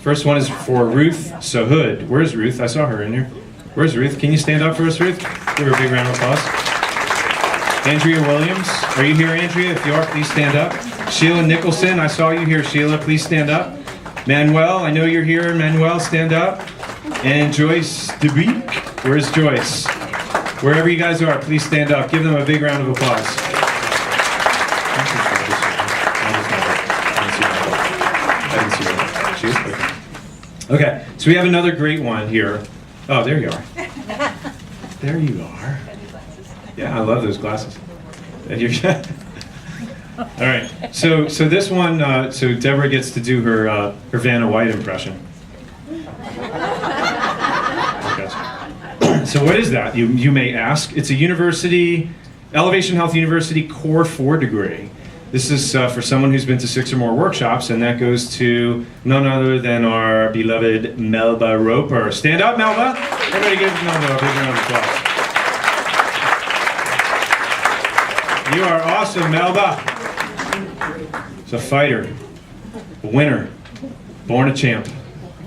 First one is for Ruth Sahud. Where's Ruth? I saw her in here. Where's Ruth? Can you stand up for us, Ruth? Give her a big round of applause. Andrea Williams. Are you here, Andrea? If you are, please stand up. Sheila Nicholson. I saw you here, Sheila. Please stand up. Manuel, I know you're here. Manuel, stand up. And Joyce DeBeek. Where's Joyce? Wherever you guys are, please stand up. Give them a big round of applause. Okay, so we have another great one here. Oh, there you are. There you are. Yeah, I love those glasses. All right, so this one, so Deborah gets to do her Vanna White impression. Okay. So what is that, you may ask? It's a university, Elevation Health University Core 4 degree. This is for someone who's been to 6 or more workshops, and that goes to none other than our beloved Melba Roper. Stand up, Melba. Everybody give Melba a big round of applause. You are awesome, Melba. She's a fighter, a winner, born a champ.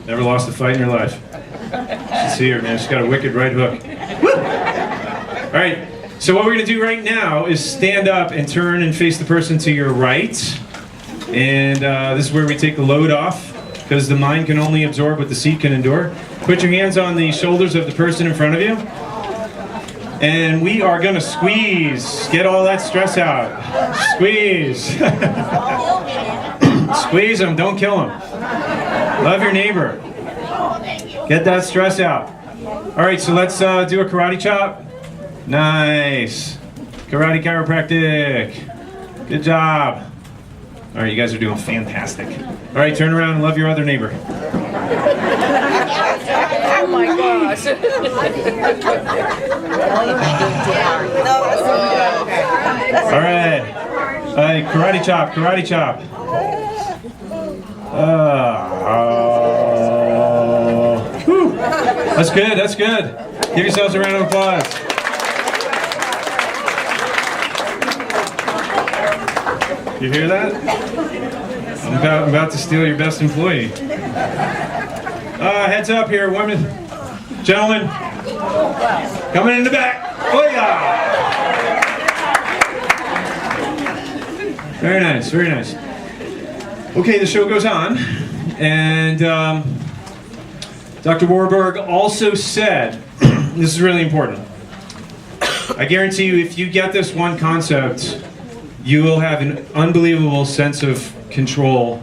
Never lost a fight in her life. You should see her, man. She's got a wicked right hook. Woo! All right. So what we're going to do right now is stand up and turn and face the person to your right. And this is where we take the load off, because the mind can only absorb what the seat can endure. Put your hands on the shoulders of the person in front of you. And we are going to squeeze. Get all that stress out. Squeeze. Squeeze them. Don't kill them. Love your neighbor. Get that stress out. All right, so let's do a karate chop. Nice. Karate chiropractic. Good job. All right, you guys are doing fantastic. All right, turn around and love your other neighbor. Oh my gosh. All right. All right, karate chop, karate chop. Whew. That's good, that's good. Give yourselves a round of applause. You hear that? I'm about to steal your best employee. Heads up here, women, gentlemen. Coming in the back. Oh yeah! Very nice, very nice. Okay, the show goes on, and Dr. Warburg also said, this is really important. I guarantee you, if you get this one concept, you will have an unbelievable sense of control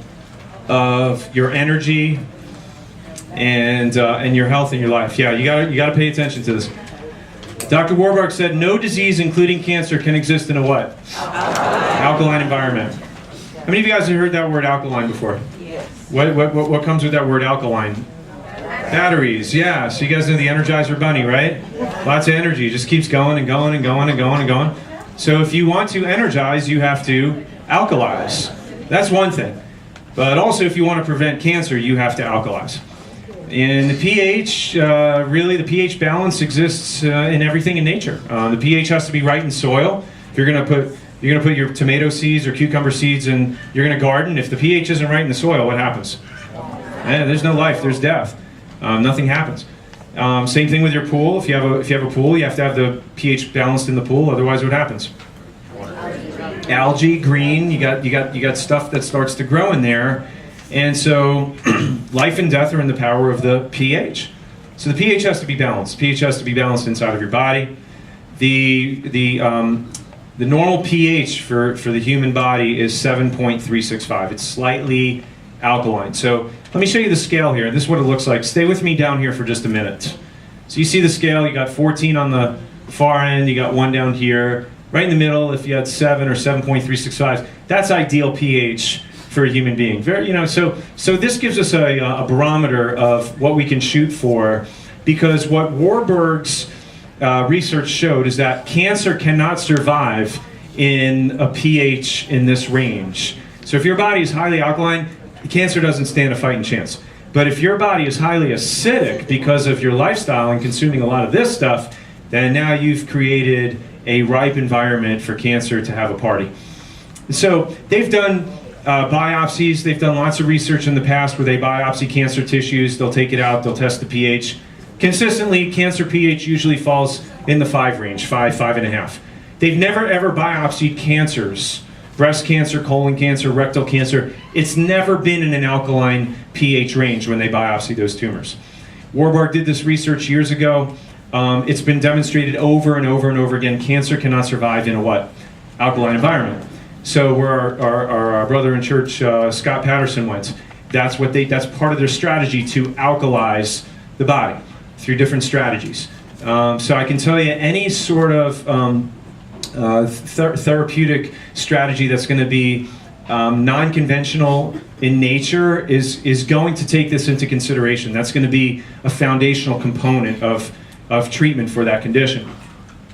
of your energy and your health in your life. Yeah, you gotta pay attention to this. Dr. Warburg said, no disease, including cancer, can exist in a what? Alkaline environment. How many of you guys have heard that word alkaline before? Yes. What comes with that word alkaline? Batteries, yeah. So you guys know the Energizer Bunny, right? Lots of energy, just keeps going and going and going and going and going. So if you want to energize, you have to alkalize. That's one thing. But also, if you want to prevent cancer, you have to alkalize. And the pH, really the pH balance exists in everything in nature. The pH has to be right in soil. If you're gonna put your tomato seeds or cucumber seeds and you're gonna garden, if the pH isn't right in the soil, what happens? There's no life, there's death. Nothing happens. Same thing with your pool. If you have a pool, you have to have the pH balanced in the pool. Otherwise, what happens? Algae, green. You got stuff that starts to grow in there, and so life and death are in the power of the pH. So the pH has to be balanced. pH has to be balanced inside of your body. The The normal pH for the human body is 7.365. It's slightly alkaline. So let me show you the scale here. This is what it looks like. Stay with me down here for just a minute. So you see the scale, you got 14 on the far end, you got 1 down here. Right in the middle, if you had 7 or 7.365, that's ideal pH for a human being. So this gives us a barometer of what we can shoot for, because what Warburg's research showed is that cancer cannot survive in a pH in this range. So if your body is highly alkaline, cancer doesn't stand a fighting chance. But if your body is highly acidic because of your lifestyle and consuming a lot of this stuff, then now you've created a ripe environment for cancer to have a party. So they've done biopsies, they've done lots of research in the past where they biopsy cancer tissues, they'll take it out, they'll test the pH. Consistently, cancer pH usually falls in the 5 range, 5, 5.5. They've never ever biopsied cancers, breast cancer, colon cancer, rectal cancer. It's never been in an alkaline pH range when they biopsy those tumors. Warburg did this research years ago. It's been demonstrated over and over and over again. Cancer cannot survive in a what? Alkaline environment. So where our brother in church, Scott Patterson, went, that's part of their strategy to alkalize the body through different strategies. So I can tell you any sort of therapeutic strategy that's going to be non-conventional in nature is going to take this into consideration. That's going to be a foundational component of treatment for that condition.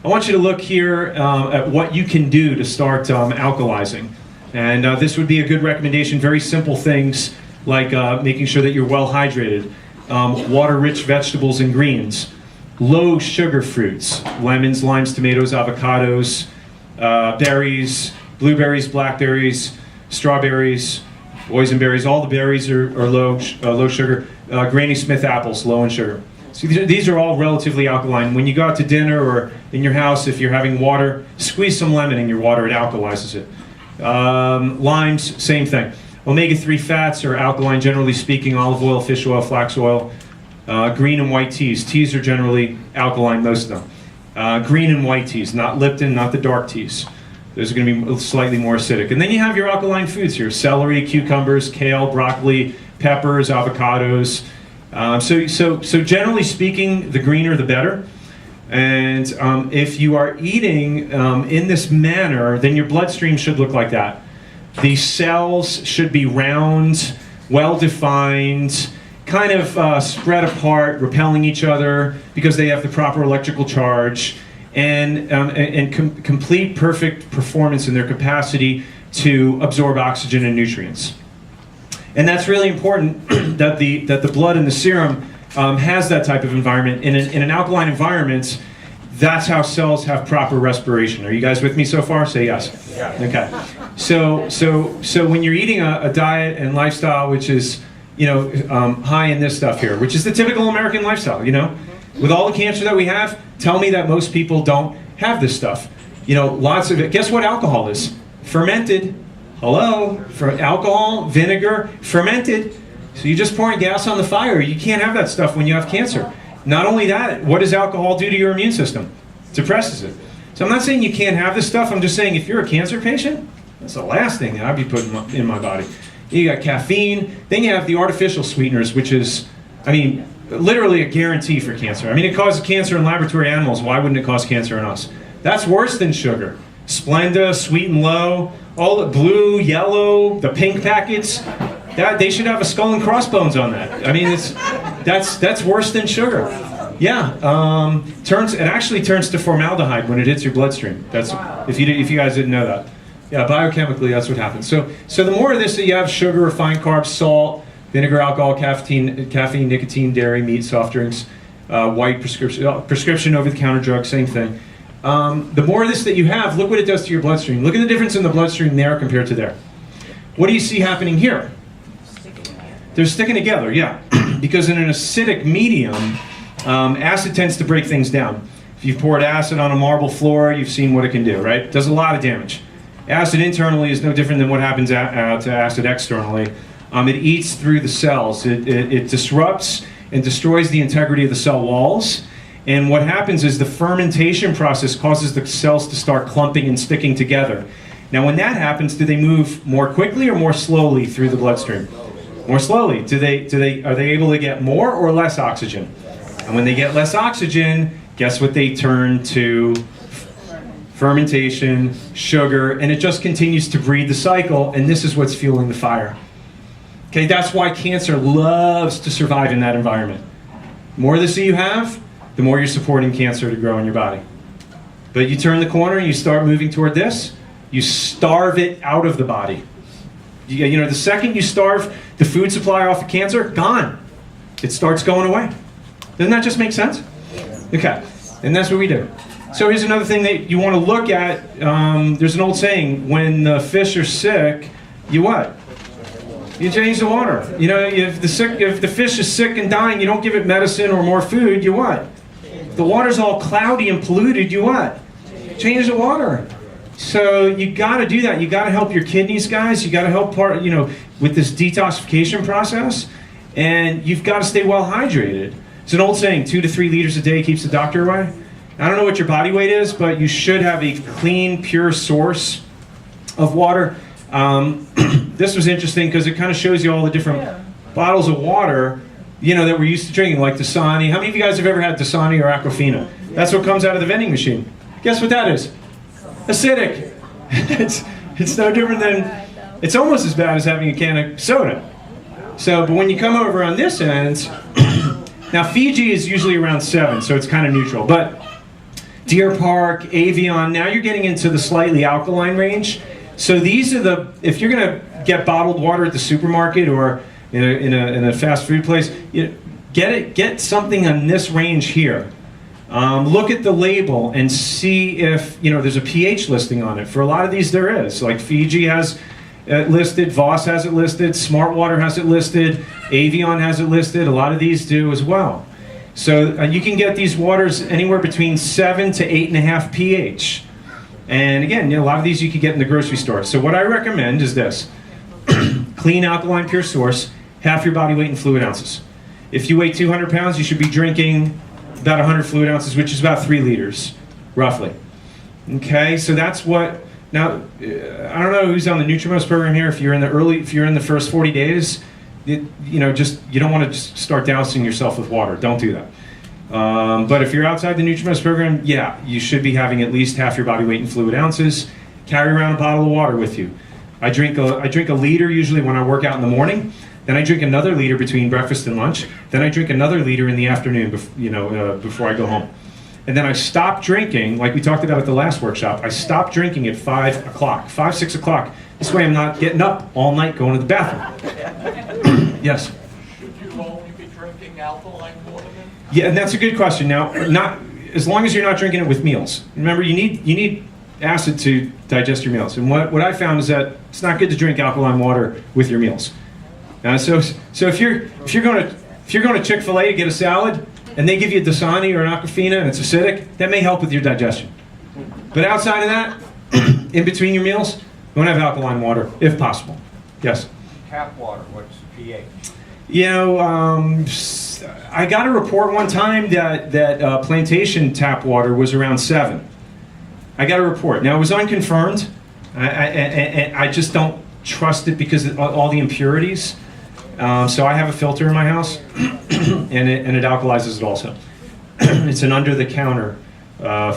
I want you to look here at what you can do to start alkalizing. And this would be a good recommendation. Very simple things like making sure that you're well hydrated, water-rich vegetables and greens, low sugar fruits, lemons, limes, tomatoes, avocados, berries, blueberries, blackberries, strawberries, boysenberries. All the berries are low sugar. Granny Smith apples, low in sugar. So these are all relatively alkaline. When you go out to dinner or in your house, if you're having water, squeeze some lemon in your water, it alkalizes it. Limes, same thing. Omega-3 fats are alkaline, generally speaking, olive oil, fish oil, flax oil. Green and white teas. Teas are generally alkaline, most of them. Green and white teas, not Lipton, not the dark teas. Those are going to be slightly more acidic. And then you have your alkaline foods here. Celery, cucumbers, kale, broccoli, peppers, avocados. So generally speaking, the greener the better. And if you are eating in this manner, then your bloodstream should look like that. The cells should be round, well-defined, kind of spread apart, repelling each other because they have the proper electrical charge, and complete perfect performance in their capacity to absorb oxygen and nutrients. And that's really important that the blood in the serum has that type of environment. In an alkaline environment, that's how cells have proper respiration. Are you guys with me so far? Say yes. Yeah. Okay. So when you're eating a diet and lifestyle which is high in this stuff here, which is the typical American lifestyle, with all the cancer that we have, tell me that most people don't have this stuff. Lots of it. Guess what alcohol is? Fermented. Hello? For alcohol, vinegar, fermented. So you're just pouring gas on the fire. You can't have that stuff when you have cancer. Not only that, what does alcohol do to your immune system? It suppresses it. So I'm not saying you can't have this stuff. I'm just saying if you're a cancer patient, that's the last thing that I'd be putting in my body. You got caffeine. Then you have the artificial sweeteners, which is, literally a guarantee for cancer. It causes cancer in laboratory animals. Why wouldn't it cause cancer in us? That's worse than sugar. Splenda, Sweet and Low, all the blue, yellow, the pink packets. They should have a skull and crossbones on that. That's worse than sugar. Yeah, it actually turns to formaldehyde when it hits your bloodstream. That's if you guys didn't know that. Yeah, biochemically, that's what happens. So the more of this that you have, sugar, refined carbs, salt, vinegar, alcohol, caffeine, nicotine, dairy, meat, soft drinks, white prescription over-the-counter drugs, same thing. The more of this that you have, look what it does to your bloodstream. Look at the difference in the bloodstream there compared to there. What do you see happening here? They're sticking together, yeah. Because in an acidic medium, acid tends to break things down. If you've poured acid on a marble floor, you've seen what it can do, right? It does a lot of damage. Acid internally is no different than what happens to acid externally. It eats through the cells. It disrupts and destroys the integrity of the cell walls. And what happens is the fermentation process causes the cells to start clumping and sticking together. Now, when that happens, do they move more quickly or more slowly through the bloodstream? More slowly. Are they able to get more or less oxygen? And when they get less oxygen, guess what they turn to? Fermentation, sugar, and it just continues to breed the cycle, and this is what's fueling the fire. Okay, that's why cancer loves to survive in that environment. The more of this that you have, the more you're supporting cancer to grow in your body. But you turn the corner and you start moving toward this, you starve it out of the body. You know, the second you starve the food supply off of cancer, gone. It starts going away. Doesn't that just make sense? Okay, and that's what we do. So here's another thing that you want to look at. There's an old saying, when the fish are sick, you what? You change the water. You know, if the fish is sick and dying, you don't give it medicine or more food, you what? If the water's all cloudy and polluted, you what? Change the water. So you got to do that. You got to help your kidneys, guys. You got to help with this detoxification process, and you've got to stay well hydrated. It's an old saying, 2 to 3 liters a day keeps the doctor away. I don't know what your body weight is, but you should have a clean, pure source of water. This was interesting because it kind of shows you all the different bottles of water, that we're used to drinking, like Dasani. How many of you guys have ever had Dasani or Aquafina? That's what comes out of the vending machine. Guess what that is? Acidic. It's no different than, it's almost as bad as having a can of soda. So, but when you come over on this end, now Fiji is usually around 7, so it's kind of neutral. But Deer Park, Avion, now you're getting into the slightly alkaline range. So these are if you're going to get bottled water at the supermarket or in a fast food place, get something on this range here. Look at the label and see if there's a pH listing on it. For a lot of these there is. Like Fiji has it listed, Voss has it listed, Smart Water has it listed, Avion has it listed. A lot of these do as well. So you can get these waters anywhere between 7 to 8.5 pH. And again, a lot of these you can get in the grocery store. So what I recommend is this. Clean, alkaline, pure source, half your body weight in fluid ounces. If you weigh 200 pounds, you should be drinking about 100 fluid ounces, which is about 3 liters, roughly. Okay, so that's what, now, I don't know who's on the Nutrimos program here. If you're in the first 40 days, you don't want to just start dousing yourself with water. Don't do that. But if you're outside the Nutrimos program, yeah, you should be having at least half your body weight in fluid ounces. Carry around a bottle of water with you. I drink a liter usually when I work out in the morning. Then I drink another liter between breakfast and lunch. Then I drink another liter in the afternoon, before I go home. And then I stop drinking, like we talked about at the last workshop. I stop drinking at 5 o'clock, 6 o'clock. This way I'm not getting up all night going to the bathroom. Yes? Should you only be drinking alkaline water then? Yeah, and that's a good question. Now, not as long as you're not drinking it with meals. Remember, you need acid to digest your meals. And what I found is that it's not good to drink alkaline water with your meals. So if you're going to Chick-fil-A to get a salad and they give you a Dasani or an Aquafina and it's acidic, that may help with your digestion. But outside of that, in between your meals, you want to have alkaline water if possible. Yes. Tap water, what's the pH? I got a report one time that plantation tap water was around 7. I got a report. Now it was unconfirmed. I just don't trust it because of all the impurities. So I have a filter in my house, and it alkalizes it also. It's an under-the-counter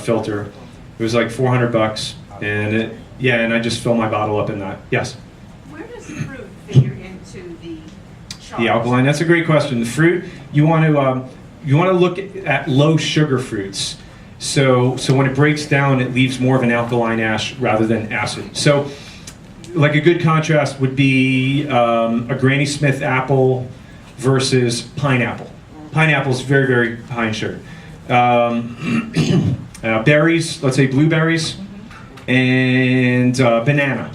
filter. It was like $400, and I just fill my bottle up in that. Yes. Where does fruit figure into the chart? The alkaline. That's a great question. The fruit you want to look at low sugar fruits. So when it breaks down, it leaves more of an alkaline ash rather than acid. So, like a good contrast would be a Granny Smith apple versus pineapple. Pineapple is very, very high in sugar. Berries, let's say blueberries, and banana,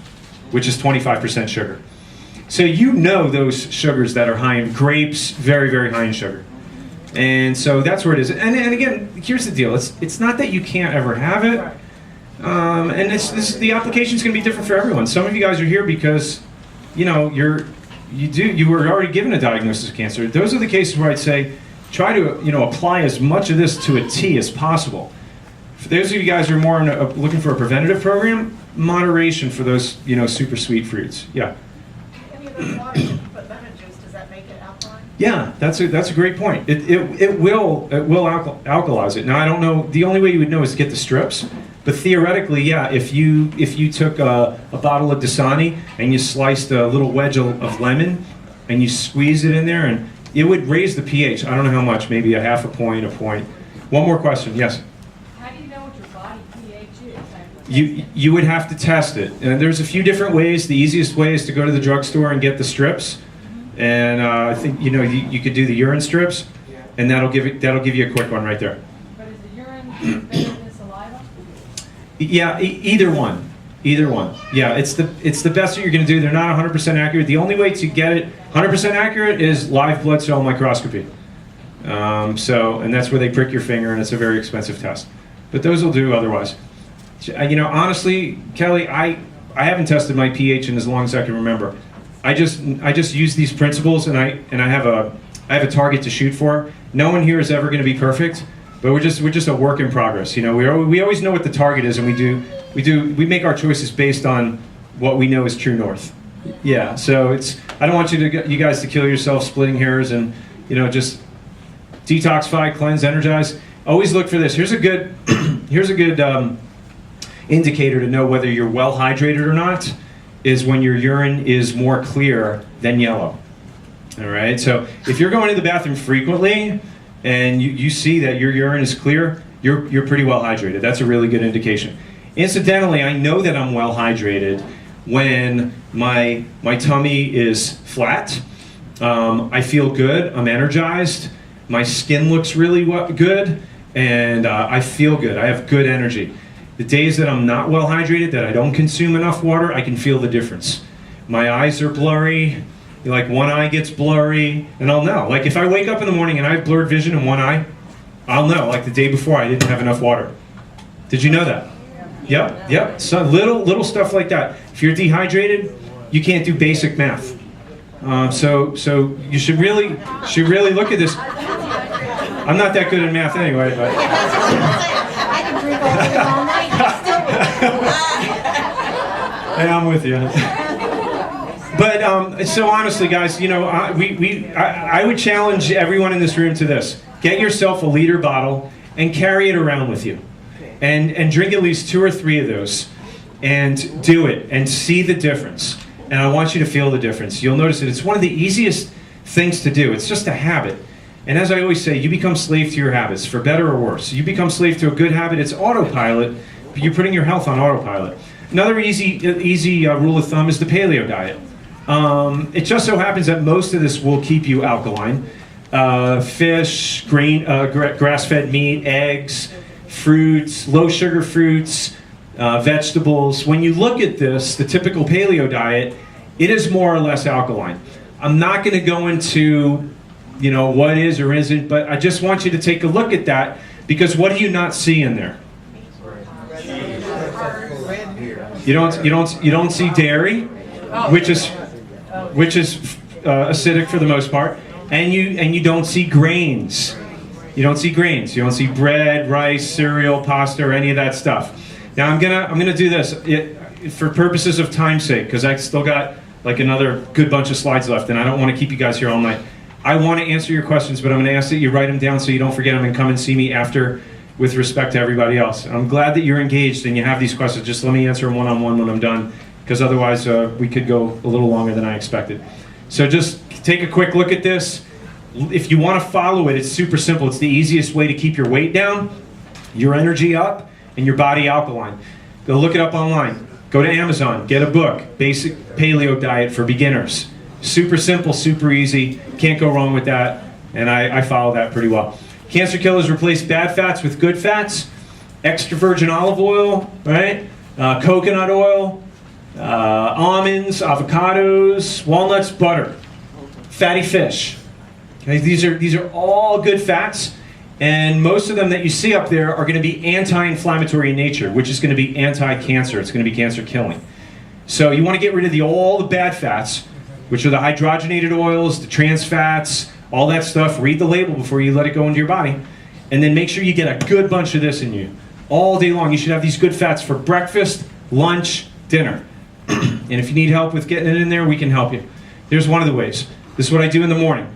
which is 25% sugar. So those sugars that are high in grapes, very, very high in sugar. And so that's where it is. And again, here's the deal. It's not that you can't ever have it. And the application is going to be different for everyone. Some of you guys are here because, you were already given a diagnosis of cancer. Those are the cases where I'd say, try to, apply as much of this to a T as possible. For those of you guys who are more looking for a preventative program, moderation for those, super sweet fruits. Yeah. Any of those waters, if you put lemon juice, does that make it alkaline? Yeah, that's a great point. It will alkalize it. Now I don't know. The only way you would know is to get the strips. But theoretically, yeah, if you took a bottle of Dasani and you sliced a little wedge of lemon and you squeeze it in there, and it would raise the pH. I don't know how much, maybe a half a point, a point. One more question. Yes. How do you know what your body pH is? You would have to test it, and there's a few different ways. The easiest way is to go to the drugstore and get the strips, and I think you could do the urine strips, and that'll give you a quick one right there. But is the urine better than saliva? Yeah, either one. Yeah, it's the best that you're going to do. They're not 100% accurate. The only way to get it 100% accurate is live blood cell microscopy. And that's where they prick your finger, and it's a very expensive test. But those will do otherwise. Honestly, Kelly, I haven't tested my pH in as long as I can remember. I just use these principles, and I have a target to shoot for. No one here is ever going to be perfect, but we're just a work in progress. We always know what the target is, and we make our choices based on what we know is true north. Yeah, so I don't want you guys to kill yourself splitting hairs and just detoxify, cleanse, energize. Always look for this. Here's a good indicator to know whether you're well hydrated or not, is when your urine is more clear than yellow. All right, so if you're going to the bathroom frequently and you see that your urine is clear, you're pretty well hydrated. That's a really good indication. Incidentally, I know that I'm well hydrated when my tummy is flat. I feel good. I'm energized. My skin looks really good, and I feel good. I have good energy. The days that I'm not well hydrated, that I don't consume enough water, I can feel the difference. My eyes are blurry. Like one eye gets blurry, and I'll know. Like if I wake up in the morning and I have blurred vision in one eye, I'll know. Like the day before, I didn't have enough water. Did you know that? Yep. So little stuff like that. If you're dehydrated, you can't do basic math. So you should really look at this. I'm not that good at math anyway, but. I can drink all night. Hey, I'm with you. But so honestly, guys, I would challenge everyone in this room to this: get yourself a liter bottle and carry it around with you, and drink at least 2 or 3 of those, and do it and see the difference. And I want you to feel the difference. You'll notice that it's one of the easiest things to do. It's just a habit. And as I always say, you become slave to your habits, for better or worse. You become slave to a good habit. It's autopilot, but you're putting your health on autopilot. Another easy rule of thumb is the paleo diet. It just so happens that most of this will keep you alkaline. Fish, grass-fed meat, eggs, fruits, low-sugar fruits, vegetables. When you look at this, the typical paleo diet, it is more or less alkaline. I'm not going to go into what is or isn't, but I just want you to take a look at that, because what do you not see in there? You don't see dairy, which is acidic for the most part, and you don't see grains. You don't see grains. You don't see bread, rice, cereal, pasta, or any of that stuff. Now I'm gonna do this for purposes of time's sake, because I still got like another good bunch of slides left, and I don't want to keep you guys here all night. I want to answer your questions, but I'm going to ask that you write them down so you don't forget them and come and see me after, with respect to everybody else. I'm glad that you're engaged and you have these questions. Just let me answer them one-on-one when I'm done, because otherwise we could go a little longer than I expected. So just take a quick look at this. If you want to follow it, it's super simple. It's the easiest way to keep your weight down, your energy up, and your body alkaline. Go look it up online. Go to Amazon, get a book, Basic Paleo Diet for Beginners. Super simple, super easy, can't go wrong with that, and I follow that pretty well. Cancer killers replace bad fats with good fats, extra virgin olive oil, right? Coconut oil, almonds, avocados, walnuts, butter, fatty fish. Okay, these are all good fats, and most of them that you see up there are going to be anti-inflammatory in nature, which is going to be anti-cancer. It's going to be cancer killing. So you want to get rid of all the bad fats, which are the hydrogenated oils, the trans fats, all that stuff. Read the label before you let it go into your body. And then make sure you get a good bunch of this in you all day long. You should have these good fats for breakfast, lunch, dinner. And if you need help with getting it in there, we can help you. Here's one of the ways. This is what I do in the morning.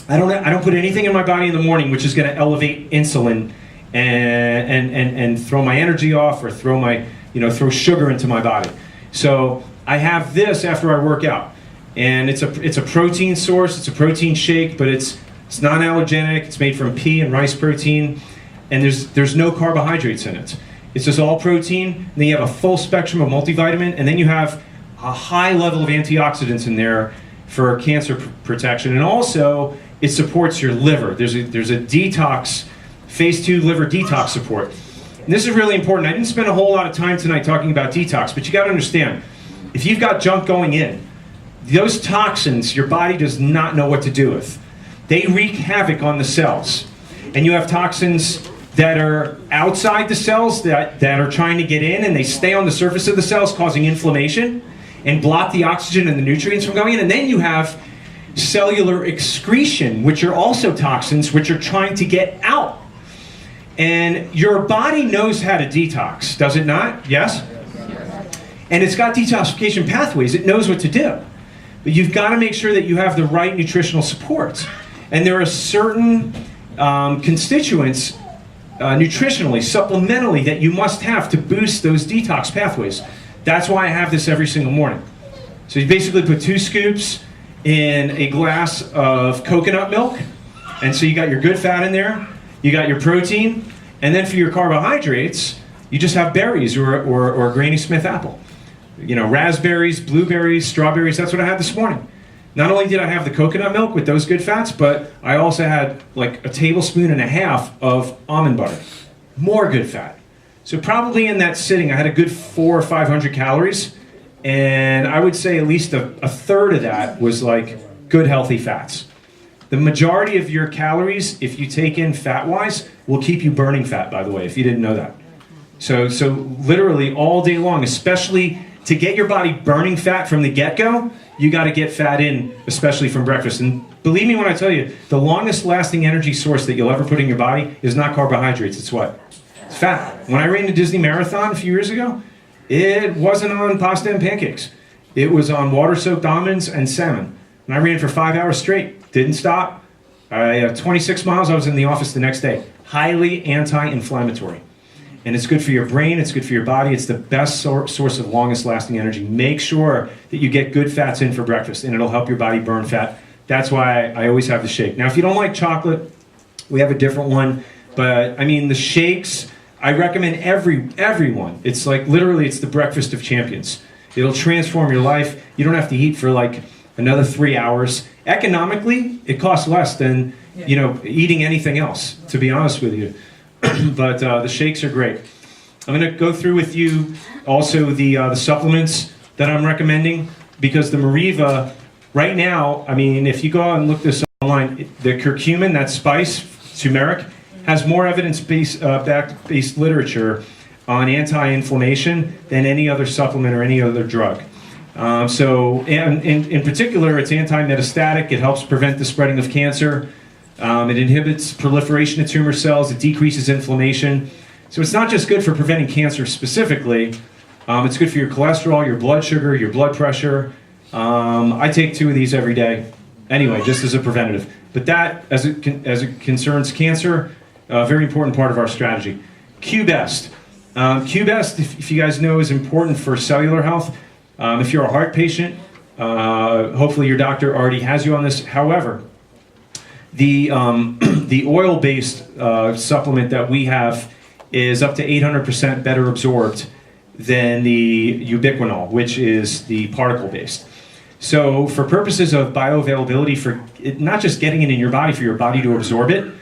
I don't put anything in my body in the morning which is going to elevate insulin and throw my energy off or throw sugar into my body. So I have this after I work out, and it's a protein source. It's a protein shake, but it's non-allergenic. It's made from pea and rice protein, and there's no carbohydrates in it. It's just all protein. And then you have a full spectrum of multivitamin, and then you have a high level of antioxidants in there for cancer protection, and also it supports your liver. There's a detox, phase 2 liver detox support. And this is really important. I didn't spend a whole lot of time tonight talking about detox, but you got to understand, if you've got junk going in, those toxins your body does not know what to do with. They wreak havoc on the cells. And you have toxins that are outside the cells that are trying to get in, and they stay on the surface of the cells causing inflammation and block the oxygen and the nutrients from going in. And then you have cellular excretion, which are also toxins which are trying to get out. And your body knows how to detox, does it not? Yes? And it's got detoxification pathways. It knows what to do. But you've got to make sure that you have the right nutritional supports. And there are certain constituents nutritionally, supplementally, that you must have to boost those detox pathways. That's why I have this every single morning. So you basically put 2 scoops in a glass of coconut milk, and so you got your good fat in there, you got your protein, and then for your carbohydrates, you just have berries or a Granny Smith apple. You know, raspberries, blueberries, strawberries. That's what I had this morning. Not only did I have the coconut milk with those good fats, but I also had like a tablespoon and a half of almond butter. More good fat. So probably in that sitting, I had a good 400 or 500 calories, and I would say at least a third of that was like good healthy fats. The majority of your calories, if you take in fat-wise, will keep you burning fat, by the way, if you didn't know that. So literally all day long, especially to get your body burning fat from the get-go, you got to get fat in, especially from breakfast. And believe me when I tell you, the longest lasting energy source that you'll ever put in your body is not carbohydrates, it's what? It's fat. When I ran the Disney Marathon a few years ago, it wasn't on pasta and pancakes. It was on water-soaked almonds and salmon. And I ran for 5 hours straight, didn't stop. 26 miles, I was in the office the next day. Highly anti-inflammatory. And it's good for your brain, it's good for your body, it's the best source of longest lasting energy. Make sure that you get good fats in for breakfast, and it'll help your body burn fat. That's why I always have the shake. Now, if you don't like chocolate, we have a different one. But, I mean, the shakes, I recommend everyone. It's like, literally, it's the breakfast of champions. It'll transform your life. You don't have to eat for like another 3 hours. Economically, it costs less than, eating anything else, to be honest with you. But the shakes are great. I'm going to go through with you also the supplements that I'm recommending, because the Meriva, right now, I mean, if you go out and look this online, the curcumin, that spice, turmeric, has more evidence-based literature on anti-inflammation than any other supplement or any other drug. So in particular, it's anti-metastatic. It helps prevent the spreading of cancer. It inhibits proliferation of tumor cells. It decreases inflammation. So it's not just good for preventing cancer specifically. It's good for your cholesterol, your blood sugar, your blood pressure. I take 2 of these every day. Anyway, just as a preventative. But that, as it concerns cancer, a very important part of our strategy. Q-Best. Q-Best, if you guys know, is important for cellular health. If you're a heart patient, hopefully your doctor already has you on this. However, the oil-based supplement that we have is up to 800% better absorbed than the ubiquinol, which is the particle-based. So for purposes of bioavailability, for not just getting it in your body, for your body to absorb it,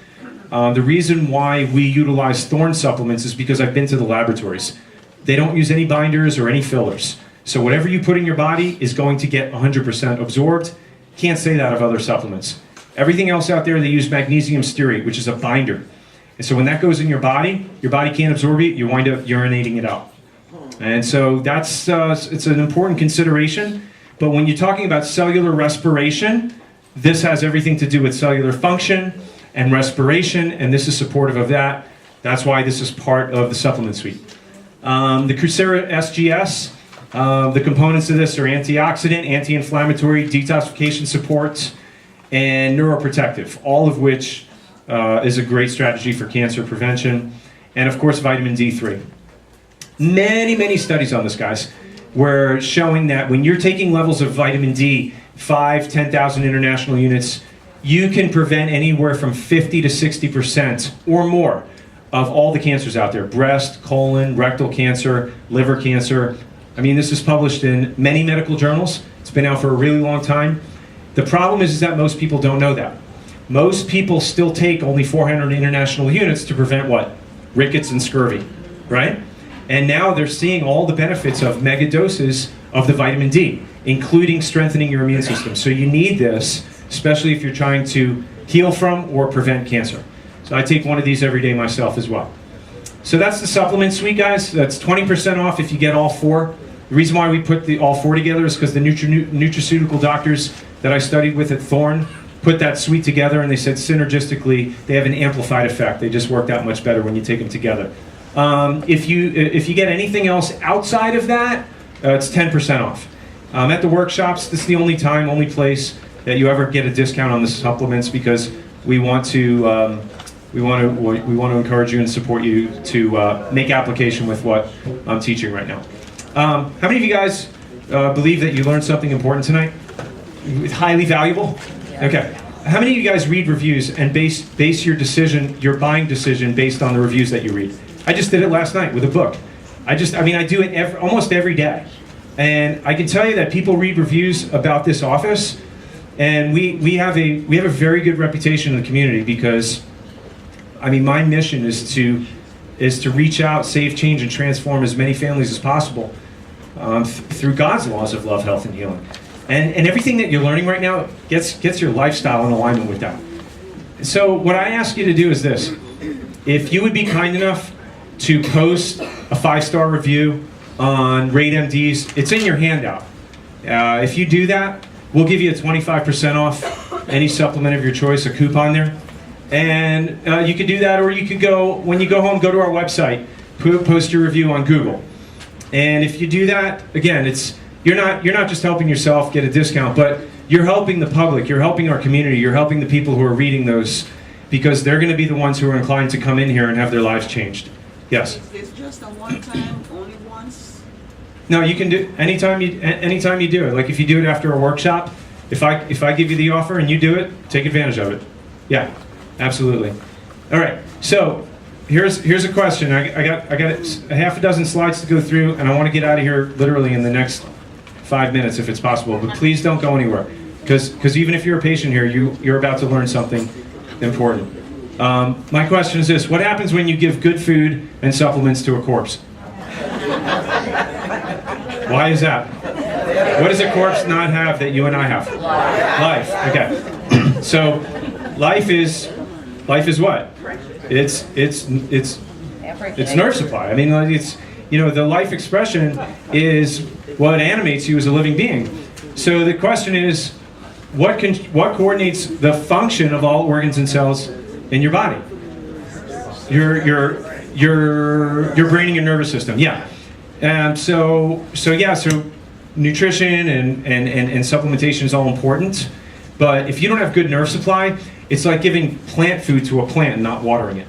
the reason why we utilize Thorne supplements is because I've been to the laboratories. They don't use any binders or any fillers. So whatever you put in your body is going to get 100% absorbed. Can't say that of other supplements. Everything else out there, they use magnesium stearate, which is a binder. And so when that goes in your body can't absorb it, you wind up urinating it out. And so that's it's an important consideration. But when you're talking about cellular respiration, This has everything to do with cellular function and respiration, and this is supportive of that. That's why this is part of the supplement suite. The Crucera SGS, the components of this are antioxidant, anti-inflammatory, detoxification support, and neuroprotective, all of which is a great strategy for cancer prevention. And of course, vitamin D3. Many studies on this, guys, were showing that when you're taking levels of vitamin D, 10,000 international units, you can prevent anywhere from 50 to 60% or more of all the cancers out there. Breast, colon, rectal cancer, liver cancer. I mean, this is published in many medical journals. It's been out for a really long time. The problem is that most people don't know that. Most people still take only 400 international units to prevent what? Rickets and scurvy, right? And now they're seeing all the benefits of mega doses of the vitamin D, including strengthening your immune system. So you need this, especially if you're trying to heal from or prevent cancer. So I take one of these every day myself as well. So that's the supplement suite, guys. That's 20% off if you get all four. The reason why we put all four together is because the nutraceutical doctors that I studied with at Thorne put that suite together, and they said synergistically they have an amplified effect. They just work out much better when you take them together. If you get anything else outside of that, it's 10% off. At the workshops, this is the only place that you ever get a discount on the supplements, because we want to encourage you and support you to make application with what I'm teaching right now. How many of you guys believe that you learned something important tonight? Highly valuable? Okay. How many of you guys read reviews and base your buying decision based on the reviews that you read? I just did it last night with a book. I do it almost every day. And I can tell you that people read reviews about this office, and we have a very good reputation in the community, because my mission is to reach out, save, change, and transform as many families as possible through God's laws of love, health, and healing. And everything that you're learning right now gets your lifestyle in alignment with that. So what I ask you to do is this. If you would be kind enough to post a 5-star review on RateMD's, it's in your handout. If you do that, we'll give you a 25% off any supplement of your choice, a coupon there. And you could do that, or you could when you go home, go to our website, post your review on Google. And if you do that, again, you're not just helping yourself get a discount, but you're helping the public, you're helping our community, you're helping the people who are reading those, because they're going to be the ones who are inclined to come in here and have their lives changed. Yes? It's just a one-time, only once? No, you can do anytime you do it. Like if you do it after a workshop, if I give you the offer and you do it, take advantage of it. Yeah, absolutely. All right. So here's a question. I got a half a dozen slides to go through, and I want to get out of here literally in the next 5 minutes if it's possible. But please don't go anywhere, because even if you're a patient here, you're about to learn something important. My question is this: what happens when you give good food and supplements to a corpse? Why is that? What does a corpse not have that you and I have? Life. Okay. So life is what? It's nerve supply. The life expression is what animates you as a living being. So the question is, what coordinates the function of all organs and cells in your body? Your brain and your nervous system. Yeah. So nutrition and supplementation is all important, but if you don't have good nerve supply, it's like giving plant food to a plant and not watering it.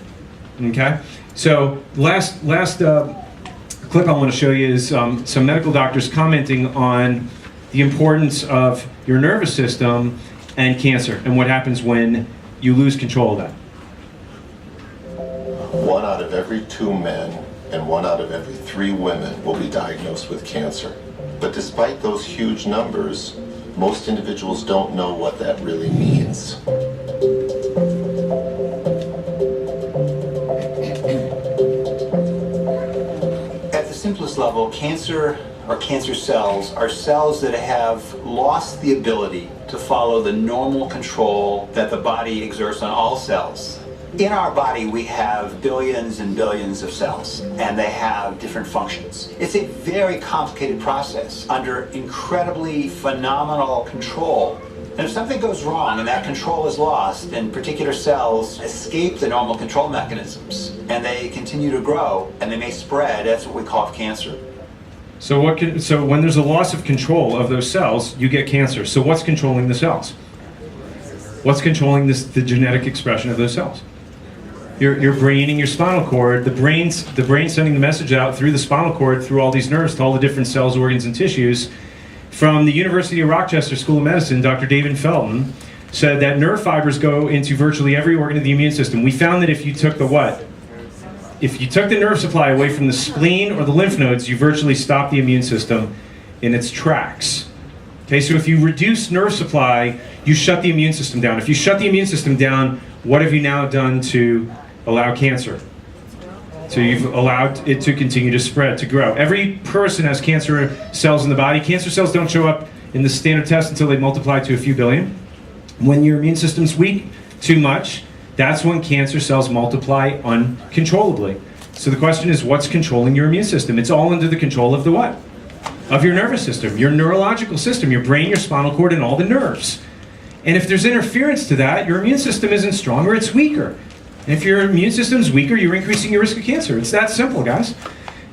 Okay. So last clip I want to show you is some medical doctors commenting on the importance of your nervous system and cancer, and what happens when you lose control of that. 1 out of every 2 men and 1 out of every 3 women will be diagnosed with cancer. But despite those huge numbers, most individuals don't know what that really means. At the simplest level, cancer or cancer cells are cells that have lost the ability to follow the normal control that the body exerts on all cells. In our body, we have billions and billions of cells, and they have different functions. It's a very complicated process. Under incredibly phenomenal control, And if something goes wrong and that control is lost, then particular cells escape the normal control mechanisms and they continue to grow and they may spread. That's what we call cancer. So when there's a loss of control of those cells, you get cancer. So what's controlling the cells? What's controlling the genetic expression of those cells? Your brain and your spinal cord. The brain's sending the message out through the spinal cord, through all these nerves to all the different cells, organs, and tissues. From the University of Rochester School of Medicine, Dr. David Felton said that nerve fibers go into virtually every organ of the immune system. We found that if you took the what? If you took the nerve supply away from the spleen or the lymph nodes, you virtually stop the immune system in its tracks. Okay, so if you reduce nerve supply, you shut the immune system down. If you shut the immune system down, what have you now done to allow cancer? So you've allowed it to continue to spread, to grow. Every person has cancer cells in the body. Cancer cells don't show up in the standard test until they multiply to a few billion. When your immune system's weak, too much, that's when cancer cells multiply uncontrollably. So the question is, what's controlling your immune system? It's all under the control of the what? Of your nervous system, your neurological system, your brain, your spinal cord, and all the nerves. And if there's interference to that, your immune system isn't stronger, it's weaker. And if your immune system's weaker, you're increasing your risk of cancer. It's that simple, guys.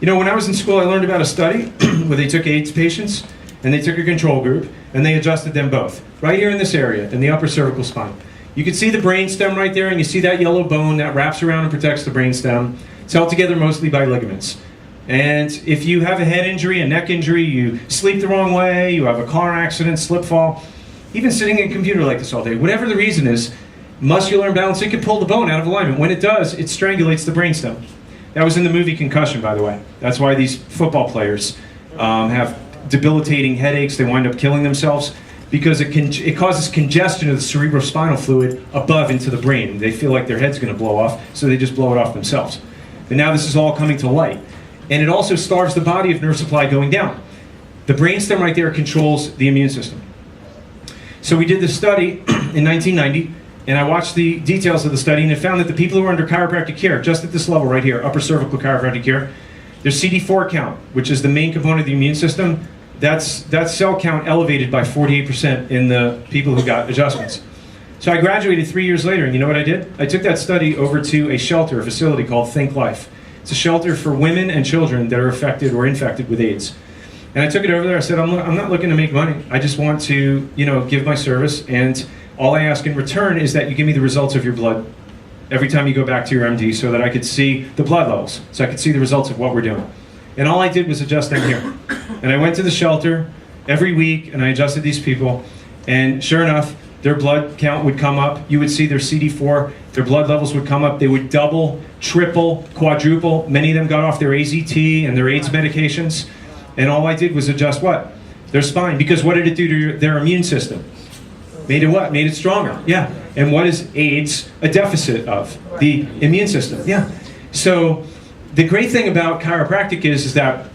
You know, when I was in school, I learned about a study where they took AIDS patients and they took a control group and they adjusted them both, right here in this area, in the upper cervical spine. You can see the brainstem right there, and you see that yellow bone that wraps around and protects the brainstem. It's held together mostly by ligaments. And if you have a head injury, a neck injury, you sleep the wrong way, you have a car accident, slip fall, even sitting at a computer like this all day, whatever the reason is, muscular imbalance, it can pull the bone out of alignment. When it does, it strangulates the brainstem. That was in the movie Concussion, by the way. That's why these football players have debilitating headaches. They wind up killing themselves because it causes congestion of the cerebrospinal fluid above into the brain. They feel like their head's going to blow off, so they just blow it off themselves. But now this is all coming to light. And it also starves the body of nerve supply going down. The brainstem right there controls the immune system. So we did this study in 1990, and I watched the details of the study, and it found that the people who were under chiropractic care, just at this level right here, upper cervical chiropractic care, their CD4 count, which is the main component of the immune system, that cell count elevated by 48% in the people who got adjustments. So I graduated 3 years later, and you know what I did? I took that study over to a shelter, a facility called Think Life. It's a shelter for women and children that are affected or infected with AIDS. And I took it over there. I said, I'm not looking to make money. I just want to, give my service. And all I ask in return is that you give me the results of your blood every time you go back to your MD so that I could see the blood levels, so I could see the results of what we're doing. And all I did was adjust them here. And I went to the shelter every week and I adjusted these people. And sure enough, their blood count would come up. You would see their CD4, their blood levels would come up. They would double, triple, quadruple. Many of them got off their AZT and their AIDS medications. And all I did was adjust what? Their spine. Because what did it do to their immune system? Made it what? Made it stronger. Yeah. And what is AIDS a deficit of? The immune system. Yeah. So the great thing about chiropractic is that,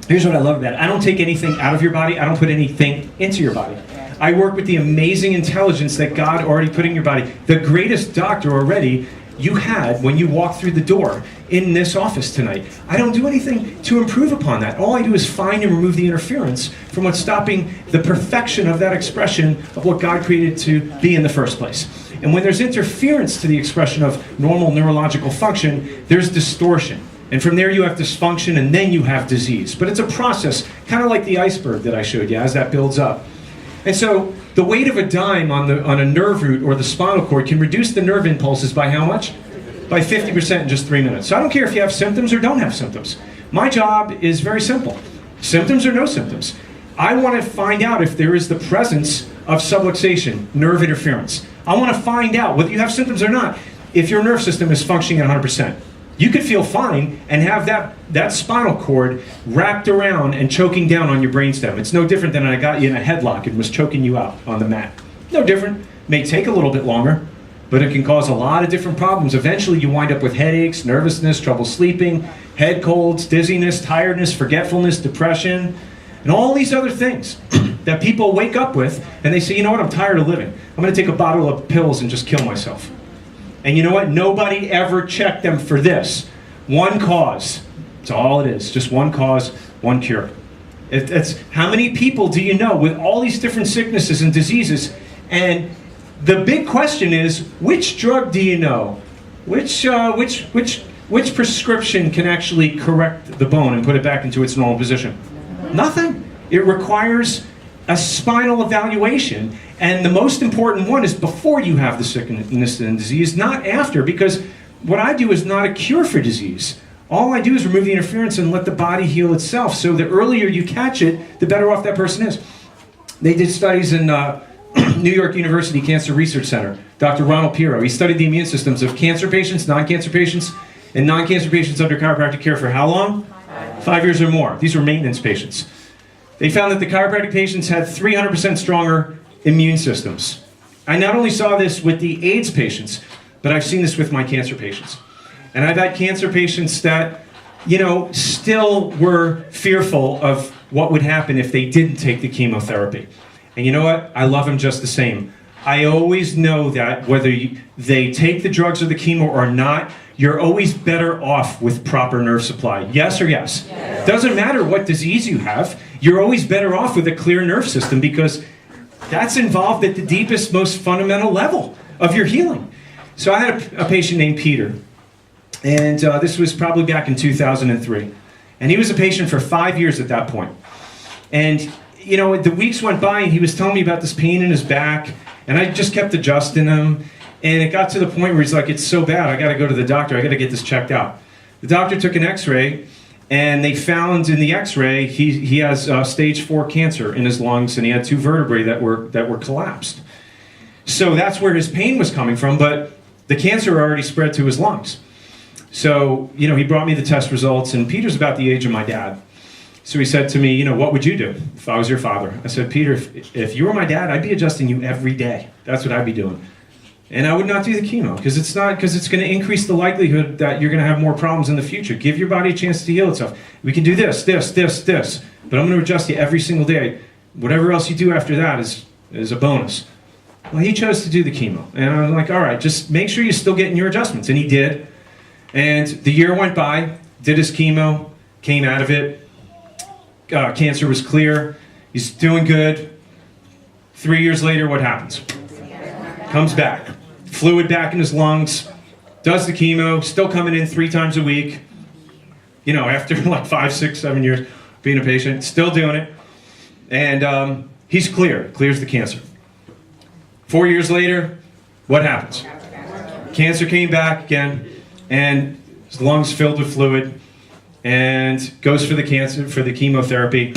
here's what I love about it. I don't take anything out of your body. I don't put anything into your body. I work with the amazing intelligence that God already put in your body. The greatest doctor already you had when you walked through the door in this office tonight. I don't do anything to improve upon that. All I do is find and remove the interference from what's stopping the perfection of that expression of what God created to be in the first place. And when there's interference to the expression of normal neurological function, there's distortion. And from there you have dysfunction, and then you have disease. But it's a process, kind of like the iceberg that I showed you as that builds up. And so the weight of a dime on a nerve root or the spinal cord can reduce the nerve impulses by how much? By 50% in just 3 minutes. So I don't care if you have symptoms or don't have symptoms. My job is very simple. Symptoms or no symptoms. I want to find out if there is the presence of subluxation, nerve interference. I want to find out, whether you have symptoms or not, if your nerve system is functioning at 100%. You could feel fine and have that spinal cord wrapped around and choking down on your brainstem. It's no different than I got you in a headlock and was choking you out on the mat. No different. May take a little bit longer, but it can cause a lot of different problems. Eventually you wind up with headaches, nervousness, trouble sleeping, head colds, dizziness, tiredness, forgetfulness, depression, and all these other things that people wake up with and they say, you know what, I'm tired of living. I'm going to take a bottle of pills and just kill myself. And you know what? Nobody ever checked them for this. One cause. That's all it is. Just one cause, one cure. It's how many people do you know with all these different sicknesses and diseases And the big question is, which drug do you know? Which prescription can actually correct the bone and put it back into its normal position? Nothing. It requires a spinal evaluation. And the most important one is before you have the sickness and disease, not after, because what I do is not a cure for disease. All I do is remove the interference and let the body heal itself. So the earlier you catch it, the better off that person is. They did studies in New York University Cancer Research Center. Dr. Ronald Pirro, he studied the immune systems of cancer patients, non-cancer patients, and non-cancer patients under chiropractic care for how long? 5 years or more. These were maintenance patients. They found that the chiropractic patients had 300% stronger immune systems. I not only saw this with the AIDS patients, but I've seen this with my cancer patients. And I've had cancer patients that, still were fearful of what would happen if they didn't take the chemotherapy. And you know what? I love them just the same. I always know that whether they take the drugs or the chemo or not, you're always better off with proper nerve supply. Yes or yes? Yes. Doesn't matter what disease you have, you're always better off with a clear nerve system because that's involved at the deepest, most fundamental level of your healing. So I had a patient named Peter, and this was probably back in 2003. And he was a patient for 5 years at that point. And, the weeks went by and he was telling me about this pain in his back, and I just kept adjusting him. And it got to the point where he's like, it's so bad, I got to go to the doctor, I got to get this checked out. The doctor took an x-ray, and they found in the x-ray he has stage 4 cancer in his lungs, and he had 2 vertebrae that were collapsed. So that's where his pain was coming from, but the cancer already spread to his lungs. So, he brought me the test results, and Peter's about the age of my dad. So he said to me, what would you do if I was your father? I said, Peter, if you were my dad, I'd be adjusting you every day. That's what I'd be doing. And I would not do the chemo because it's going to increase the likelihood that you're going to have more problems in the future. Give your body a chance to heal itself. We can do this, but I'm going to adjust you every single day. Whatever else you do after that is a bonus. Well, he chose to do the chemo. And I'm like, all right, just make sure you're still getting your adjustments. And he did. And the year went by, did his chemo, came out of it. Cancer was clear. He's doing good. 3 years later, what happens? Comes back. Fluid back in his lungs. Does the chemo. Still coming in 3 times a week. After like 5, 6, 7 years being a patient. Still doing it. And he's clear. Clears the cancer. 4 years later, what happens? Cancer came back again. And his lungs filled with fluid. And goes for the chemotherapy.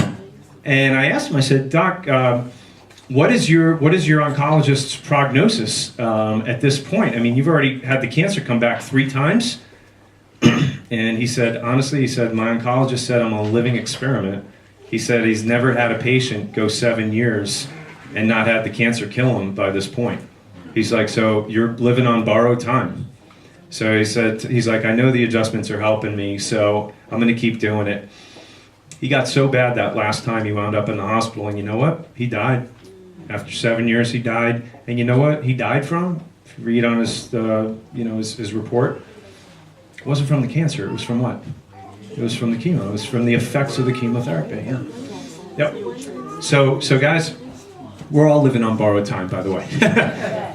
And I asked him, I said, Doc, what is your oncologist's prognosis at this point? I mean, you've already had the cancer come back 3 times. And he said, honestly, my oncologist said I'm a living experiment. He said he's never had a patient go 7 years and not had the cancer kill him by this point. He's like, so you're living on borrowed time. So he's like, I know the adjustments are helping me, so I'm going to keep doing it. He got so bad that last time he wound up in the hospital, and you know what? He died. After 7 years, he died. And you know what he died from? If you read on his report, it wasn't from the cancer. It was from what? It was from the chemo. It was from the effects of the chemotherapy. Yeah. Yep. So guys, we're all living on borrowed time, by the way.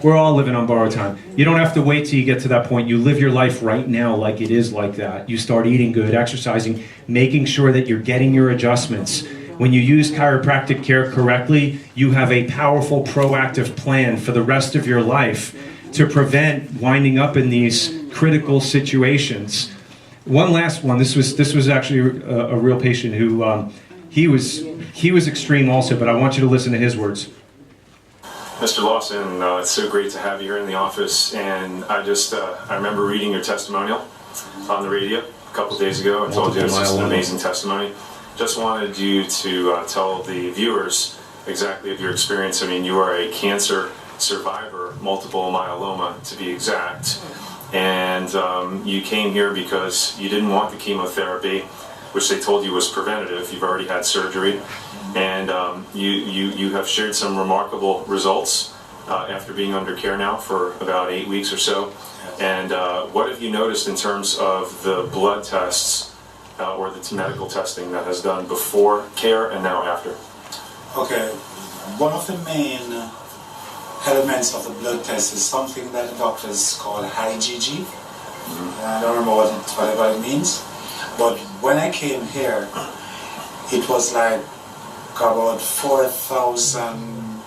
We're all living on borrowed time. You don't have to wait till you get to that point. You live your life right now like it is like that. You start eating good, exercising, making sure that you're getting your adjustments. When you use chiropractic care correctly, you have a powerful, proactive plan for the rest of your life to prevent winding up in these critical situations. One last one. This was actually a real patient who he was extreme also, but I want you to listen to his words. Mr. Lawson, it's so great to have you here in the office, and I remember reading your testimonial on the radio a couple days ago. I told you it was just an amazing testimony. Just wanted you to tell the viewers exactly of your experience. I mean, you are a cancer survivor, multiple myeloma to be exact, and you came here because you didn't want the chemotherapy, which they told you was preventative. You've already had surgery. And you have shared some remarkable results after being under care now for about 8 weeks or so. And what have you noticed in terms of the blood tests or the medical testing that has done before care and now after? Okay, one of the main elements of the blood test is something that the doctors call high GG. I don't remember whatever it means. But when I came here, it was like about 4,000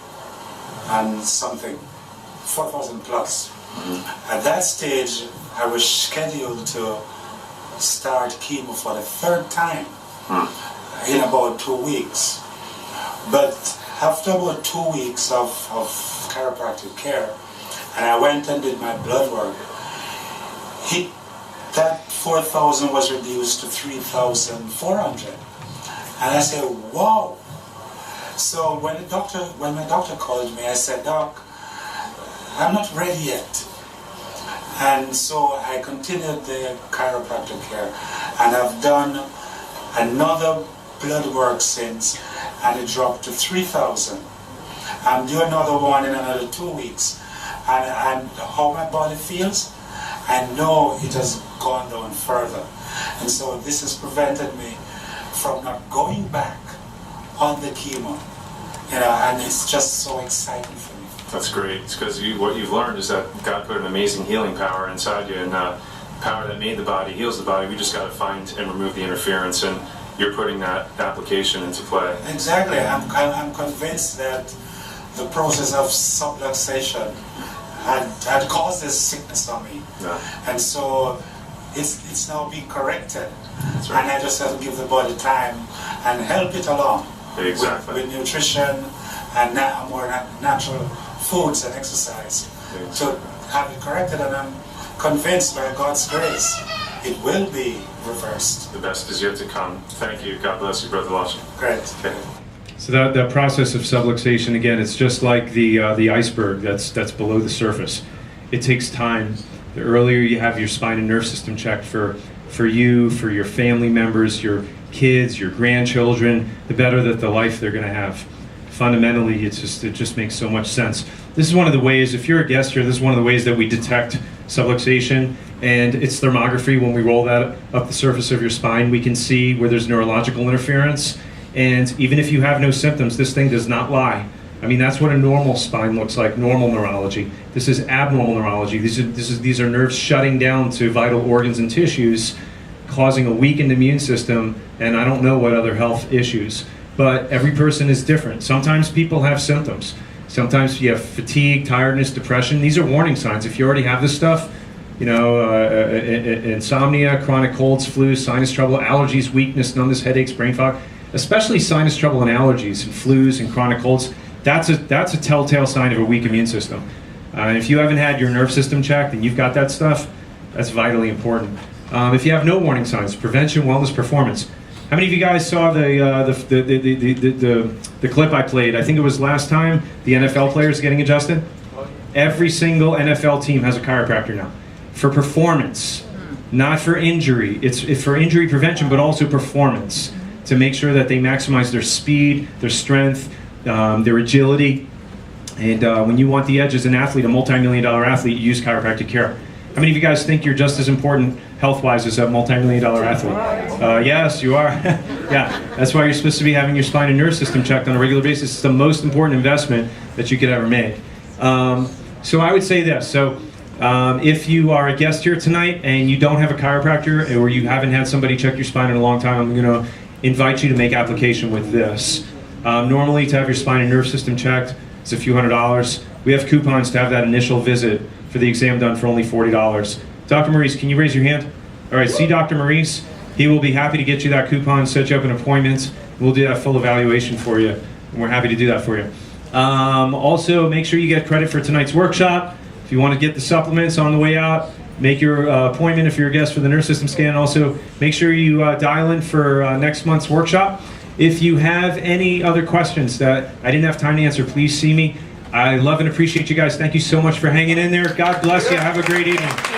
and something, 4,000 plus. At that stage, I was scheduled to start chemo for the third time in about 2 weeks. But after about 2 weeks of chiropractic care, and I went and did my blood work, that 4,000 was reduced to 3,400. And I said, wow. So when my doctor called me, I said, Doc, I'm not ready yet. And so I continued the chiropractic care, and I've done another blood work since, and it dropped to 3,000. I'm doing another one in another 2 weeks, and how my body feels, I know it has gone down further. And so this has prevented me from not going back on the chemo, and it's just so exciting for me. That's great. It's because what you've learned is that God put an amazing healing power inside you, and power that made the body heals the body. We just got to find and remove the interference, and you're putting that application into play. Exactly. I'm convinced that the process of subluxation had caused this sickness on me, and so it's now being corrected. That's right. And I just have to give the body time and help it along with nutrition and more natural foods and exercise to have it corrected. And I'm convinced by God's grace it will be reversed. The best is yet to come. Thank you. God bless you, Brother Lawson. Great. Okay. So that process of subluxation, again, it's just like the iceberg that's below the surface. It takes time. The earlier you have your spine and nerve system checked for you, for your family members, your kids, your grandchildren, the better that the life they're going to have. Fundamentally, it just makes so much sense. This is one of the ways, if you're a guest here, this is one of the ways that we detect subluxation, and it's thermography. When we roll that up the surface of your spine, we can see where there's neurological interference. And even if you have no symptoms, this thing does not lie. I mean, that's what a normal spine looks like, normal neurology. This is abnormal neurology. These are nerves shutting down to vital organs and tissues, causing a weakened immune system, and I don't know what other health issues. But every person is different. Sometimes people have symptoms. Sometimes you have fatigue, tiredness, depression. These are warning signs. If you already have this stuff, insomnia, chronic colds, flus, sinus trouble, allergies, weakness, numbness, headaches, brain fog, especially sinus trouble and allergies and flus and chronic colds, that's a telltale sign of a weak immune system. If you haven't had your nerve system checked and you've got that stuff, that's vitally important. If you have no warning signs, prevention, wellness, performance. How many of you guys saw the clip I played? I think it was last time, the NFL players getting adjusted. Every single NFL team has a chiropractor now for performance, not for injury. It's for injury prevention, but also performance, to make sure that they maximize their speed, their strength, their agility. And when you want the edge as an athlete, a multi-million-dollar athlete, you use chiropractic care. How many of you guys think you're just as important health-wise as a multi-million-dollar athlete? Yes, you are. Yeah, that's why you're supposed to be having your spine and nerve system checked on a regular basis. It's the most important investment that you could ever make. So I would say this. So if you are a guest here tonight and you don't have a chiropractor, or you haven't had somebody check your spine in a long time, I'm going to invite you to make application with this. Normally, to have your spine and nerve system checked, it's a few $100s. We have coupons to have that initial visit for the exam done for only $40. Dr. Maurice, can you raise your hand? All right, see Dr. Maurice. He will be happy to get you that coupon, set you up an appointment. We'll do that full evaluation for you, and we're happy to do that for you. Also, make sure you get credit for tonight's workshop. If you want to get the supplements on the way out, make your appointment if you're a guest for the nerve system scan. Also, make sure you dial in for next month's workshop. If you have any other questions that I didn't have time to answer, please see me. I love and appreciate you guys. Thank you so much for hanging in there. God bless you. Have a great evening.